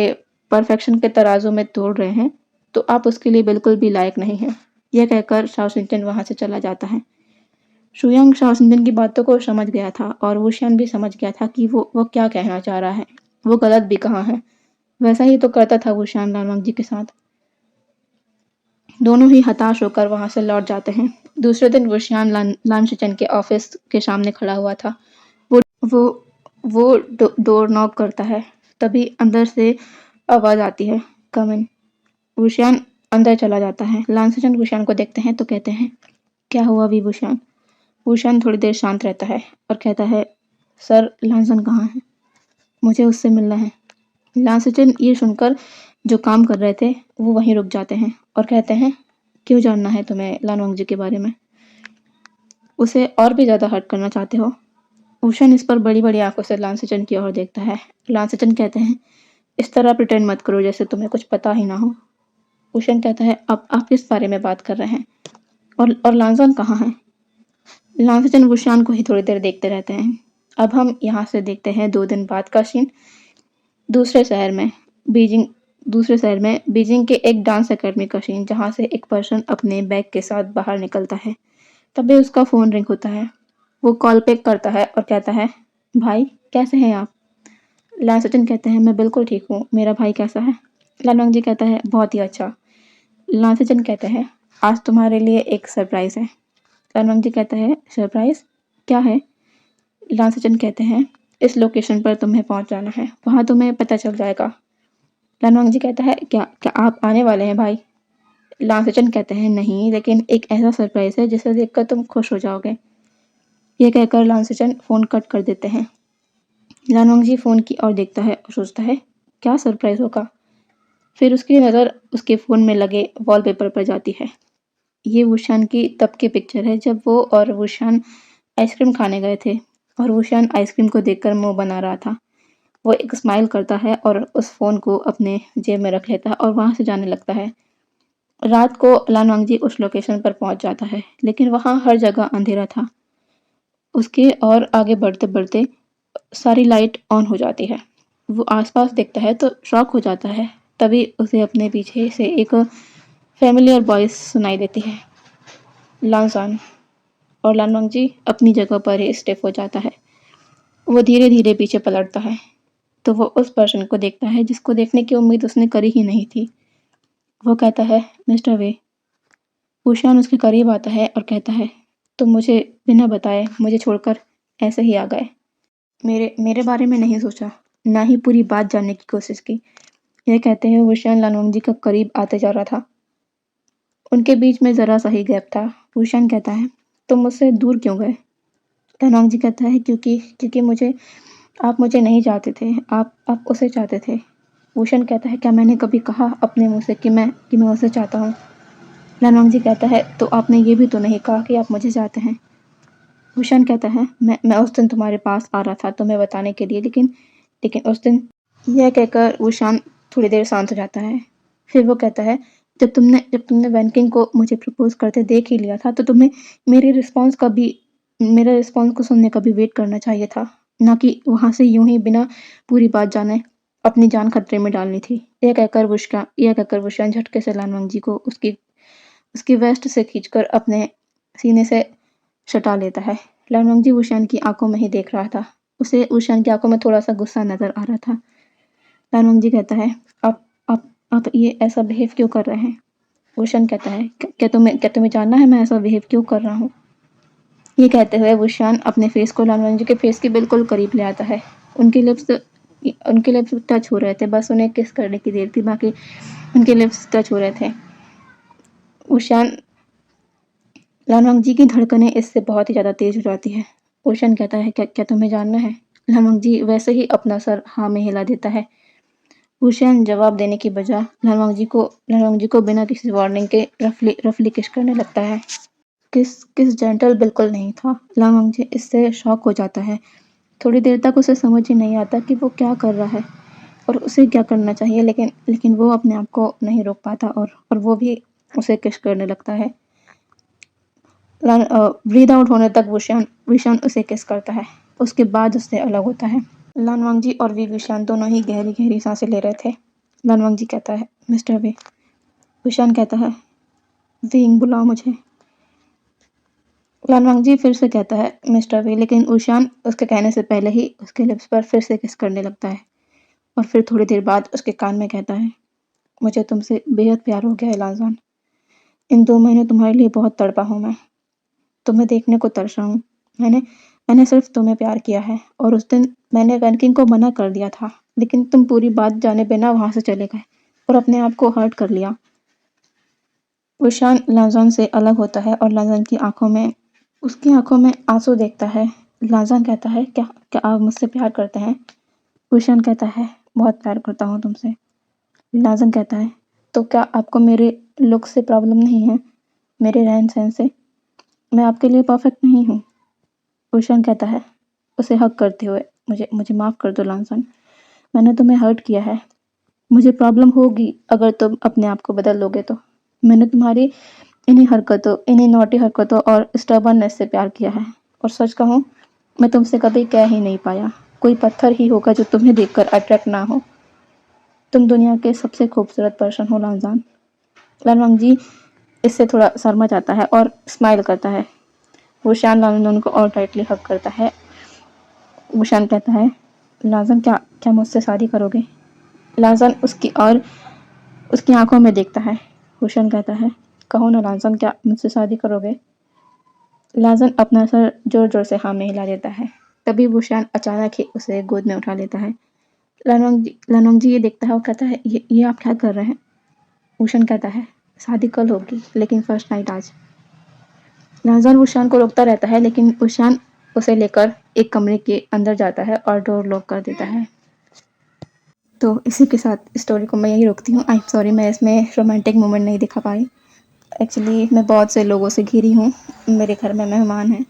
परफेक्शन के तराजू में तोड़ रहे हैं तो आप उसके लिए बिल्कुल भी लायक नहीं हैं। यह कहकर शाओ शिनचैन वहाँ से चला जाता है। शुयांग शाओ शिनचैन की बातों को समझ गया था और वुशियान भी समझ गया था कि वो क्या कहना चाह रहा है। वो गलत भी कहाँ है। वैसा ही तो करता था वुशियान लानवांग जी के साथ। दोनों ही हताश होकर वहां से लौट जाते हैं। दूसरे दिन वुशियान लान शिचन के ऑफिस के सामने खड़ा हुआ था। वो वो वो डोर नॉक करता है। तभी अंदर से आवाज आती है कम इन। वुशियान अंदर चला जाता है। लान शिचन वुशियान को देखते हैं तो कहते हैं क्या हुआ विभूषण। वुशियान थोड़ी देर शांत रहता है और कहता है सर लांसन कहाँ है? मुझे उससे मिलना है। लांसचन ये सुनकर जो काम कर रहे थे वो वहीं रुक जाते हैं और कहते हैं, क्यों जानना है तुम्हें लानवंग जी के बारे में? उसे और भी ज़्यादा हर्ट करना चाहते हो? उशन इस पर बड़ी-बड़ी आँखों से लांसचन की ओर देखता है। लांसचन कहते हैं, इस तरह प्रिटेंड मत करो जैसे तुम्हें कुछ पता ही ना हो। उशन कहता है, अब आप किस बारे में बात कर रहे हैं? और लांसन कहाँ है? लांसचन वुशान को ही थोड़ी देर देखते रहते हैं। अब हम यहाँ से देखते हैं 2 दिन बाद का सीन। दूसरे शहर में बीजिंग दूसरे शहर में बीजिंग के एक डांस अकेडमी का सीन, जहाँ से एक पर्सन अपने बैग के साथ बाहर निकलता है। तभी उसका फ़ोन रिंग होता है। वो कॉल पिक करता है और कहता है, भाई कैसे हैं आप? लांसचन कहते हैं, मैं बिल्कुल ठीक हूँ, मेरा भाई कैसा है? लानवंग जी कहता है, बहुत ही अच्छा। लांसचन कहते हैं, आज तुम्हारे लिए एक सरप्राइज़ है। लानवंग जी कहता है, सरप्राइज़ क्या है? लांसचन कहते हैं, इस लोकेशन पर तुम्हें पहुंच जाना है, वहां तुम्हें पता चल जाएगा। लानवंग जी कहता है, क्या क्या आप आने वाले हैं भाई? लांसचन कहते हैं, नहीं, लेकिन एक ऐसा सरप्राइज है जिसे देखकर तुम खुश हो जाओगे। ये कहकर लांसचन फोन कट कर देते हैं। लानवंग जी फोन की ओर देखता है और सोचता है, क्या सरप्राइज होगा? फिर उसकी नज़र उसके फ़ोन में लगे वॉलपेपर पर जाती है। ये वुशान की तब की पिक्चर है जब वो और वुशान आइसक्रीम खाने गए थे और वुशान आइसक्रीम को देखकर मुंह बना रहा था। वो एक स्माइल करता है और उस फ़ोन को अपने जेब में रख लेता है और वहाँ से जाने लगता है। रात को लानवांग जी उस लोकेशन पर पहुंच जाता है, लेकिन वहाँ हर जगह अंधेरा था। उसके और आगे बढ़ते-बढ़ते सारी लाइट ऑन हो जाती है। वो आसपास देखता है तो शॉक हो जाता है। तभी उसे अपने पीछे से एक फ़ैमिलियर वॉइस सुनाई देती है, लांसान। और लानवांग जी अपनी जगह पर ही स्टिफ हो जाता है। वो धीरे-धीरे पीछे पलटता है, तो वो उस पर्सन को देखता है जिसको देखने की उम्मीद उसने करी ही नहीं थी। वो कहता है, मिस्टर वे। ऊशान उसके करीब आता है और कहता है, तुम मुझे बिना बताए मुझे छोड़कर ऐसे ही आ गए। मेरे मेरे बारे में नहीं सोचा, ना ही पूरी बात जानने की कोशिश की। यह कहते हुए ऊशान लानवांग जी का करीब आते जा रहा था। उनके बीच में ज़रा सा ही गैप था। ऊशान कहता है, तुम मुझसे दूर क्यों गए? लानवांग जी कहता है, क्योंकि क्योंकि मुझे आप मुझे नहीं चाहते थे, आप उसे चाहते थे। ऊशन कहता है, क्या मैंने कभी कहा अपने मुँह से कि मैं उसे चाहता हूँ? लानवांग जी कहता है, तो आपने ये भी तो नहीं कहा कि आप मुझे चाहते हैं। ऊशन कहता है, मैं उस दिन तुम्हारे पास आ रहा था तुम्हें बताने के लिए, लेकिन लेकिन उस दिन। यह कहकर ऊशान थोड़ी देर शांत हो जाता है। फिर वो कहता है, जब तुमने वैनकिंग को मुझे प्रपोज करते देख ही लिया था, तो तुम्हें मेरे रिस्पॉन्स का भी मेरे रिस्पॉन्स को सुनने का भी वेट करना चाहिए था, ना कि वहाँ से यूं ही बिना पूरी बात जाने अपनी जान खतरे में डालनी थी। यह कहकर वुशान झटके से लानवांग जी को उसकी उसकी वेस्ट से खींचकर अपने सीने से सटा लेता है। लानवांग जी वुशान की आंखों में ही देख रहा था। उसे वुशान की आंखों में थोड़ा सा गुस्सा नजर आ रहा था। लानवांग जी कहता है, आप ये ऐसा बिहेव क्यों कर रहे हैं? वुशान कहता है, क्या तुम्हें जानना है मैं ऐसा बिहेव क्यों कर रहा हूँ? ये कहते हुए वुशान अपने फेस को लानवांग जी के फेस के बिल्कुल करीब ले आता है। उनके लिप्स उनके लिप्स टच हो रहे थे, बस उन्हें किस करने की देर थी, बाकी उनके लिप्स टच हो रहे थे। वुशान लानवांग जी की धड़कनें इससे बहुत ही ज़्यादा तेज हो जाती है। वुशान कहता है, क्या तुम्हें जानना है? लानवांग जी वैसे ही अपना सर हाँ में हिला देता है। वुशान जवाब देने की बजाय लानवांग जी को बिना किसी वार्निंग के रफली रफली किस करने लगता है। किस जेंटल बिल्कुल नहीं था। लानवांग जी इससे शॉक हो जाता है। थोड़ी देर तक उसे समझ ही नहीं आता कि वो क्या कर रहा है और उसे क्या करना चाहिए, लेकिन वो अपने आप को नहीं रोक पाता और वो भी उसे किस करने लगता है। ब्रीद आउट होने तक विशान उसे किस करता है, उसके बाद उससे अलग होता है। लानवांग जी और विशान दोनों ही गहरी गहरी सांसें ले रहे थे। लानवांग जी कहता है, मिस्टर वे। विशान कहता है, विंग बुलाओ मुझे। लानवांग जी फिर से कहता है, मिस्टर वे, लेकिन ऊशान उसके कहने से पहले ही उसके लिप्स पर फिर से किस करने लगता है और फिर थोड़ी देर बाद उसके कान में कहता है, मुझे तुमसे बेहद प्यार हो गया है लांजान। इन 2 महीने तुम्हारे लिए बहुत तड़पा हूँ मैं, तुम्हें देखने को तरसा हूँ। मैंने मैंने सिर्फ तुम्हें प्यार किया है और उस दिन मैंने वैनकिंग को मना कर दिया था, लेकिन तुम पूरी बात जाने बिना वहाँ से चले गए और अपने आप को हर्ट कर लिया। ऊशान लांजान से अलग होता है और लांजान की आंखों में उसकी आंखों में आंसू देखता है। लाजन कहता है क्या क्या आप मुझसे प्यार करते हैं? ऊशान कहता है बहुत प्यार करता हूँ तुमसे। लाजन कहता है तो क्या आपको मेरे लुक से प्रॉब्लम नहीं है? मेरे रहन-सहन से? मैं आपके लिए परफेक्ट नहीं हूँ। ऊशान कहता है उसे हग करते हुए, मुझे मुझे माफ़ कर दो लाजन, मैंने तुम्हें हर्ट किया है। मुझे प्रॉब्लम होगी अगर तुम अपने आप को बदल लोगे तो। मैंने तुम्हारी इन्हीं हरकतों, इन्हीं नॉटी हरकतों और स्टबर्ननेस से प्यार किया है। और सच कहूँ, मैं तुमसे कभी कह ही नहीं पाया। कोई पत्थर ही होगा जो तुम्हें देखकर अट्रैक्ट ना हो। तुम दुनिया के सबसे खूबसूरत पर्सन हो लांजान। लालवांगजी इससे थोड़ा शर्मा जाता है और स्माइल करता है। वो शान लालनून को और टाइटली हग करता है। वो शान कहता है लाजन क्या क्या मुझसे शादी करोगे? लाजन उसकी आंखों में देखता है। हुशन कहता है कहो ना लाजन क्या मुझसे शादी करोगे? लाजन अपना सर जोर जोर से हाँ में हिला देता है। तभी वुशान अचानक ही उसे गोद में उठा लेता है। लानोंग जी ये देखता है और कहता है ये आप क्या कर रहे हैं? वुशन कहता है शादी कल होगी लेकिन फर्स्ट नाइट आज। लाजन वुशान को रोकता रहता है लेकिन वुशान उसे लेकर एक कमरे के अंदर जाता है और डोर लॉक कर देता है। तो इसी के साथ स्टोरी को मैं यही रोकती हूँ। आई एम सॉरी मैं इसमें रोमांटिक मोमेंट नहीं दिखा पाई। एक्चुअली मैं बहुत से लोगों से घिरी हूँ, मेरे घर में मेहमान हैं,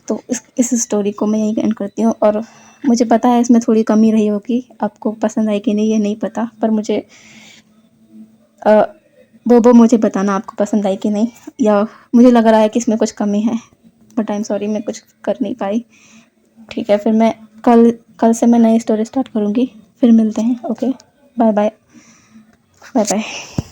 तो इस स्टोरी को मैं यहीं एंड करती हूँ। और मुझे पता है इसमें थोड़ी कमी रही होगी, आपको पसंद आई कि नहीं ये नहीं पता, पर मुझे वो मुझे बताना आपको पसंद आई कि नहीं, या मुझे लग रहा है कि इसमें कुछ कमी है, बट आई एम सॉरी मैं कुछ कर नहीं पाई। ठीक है, फिर मैं कल से मैं नई स्टोरी स्टार्ट करूँगी। फिर मिलते हैं। Okay, bye bye bye bye.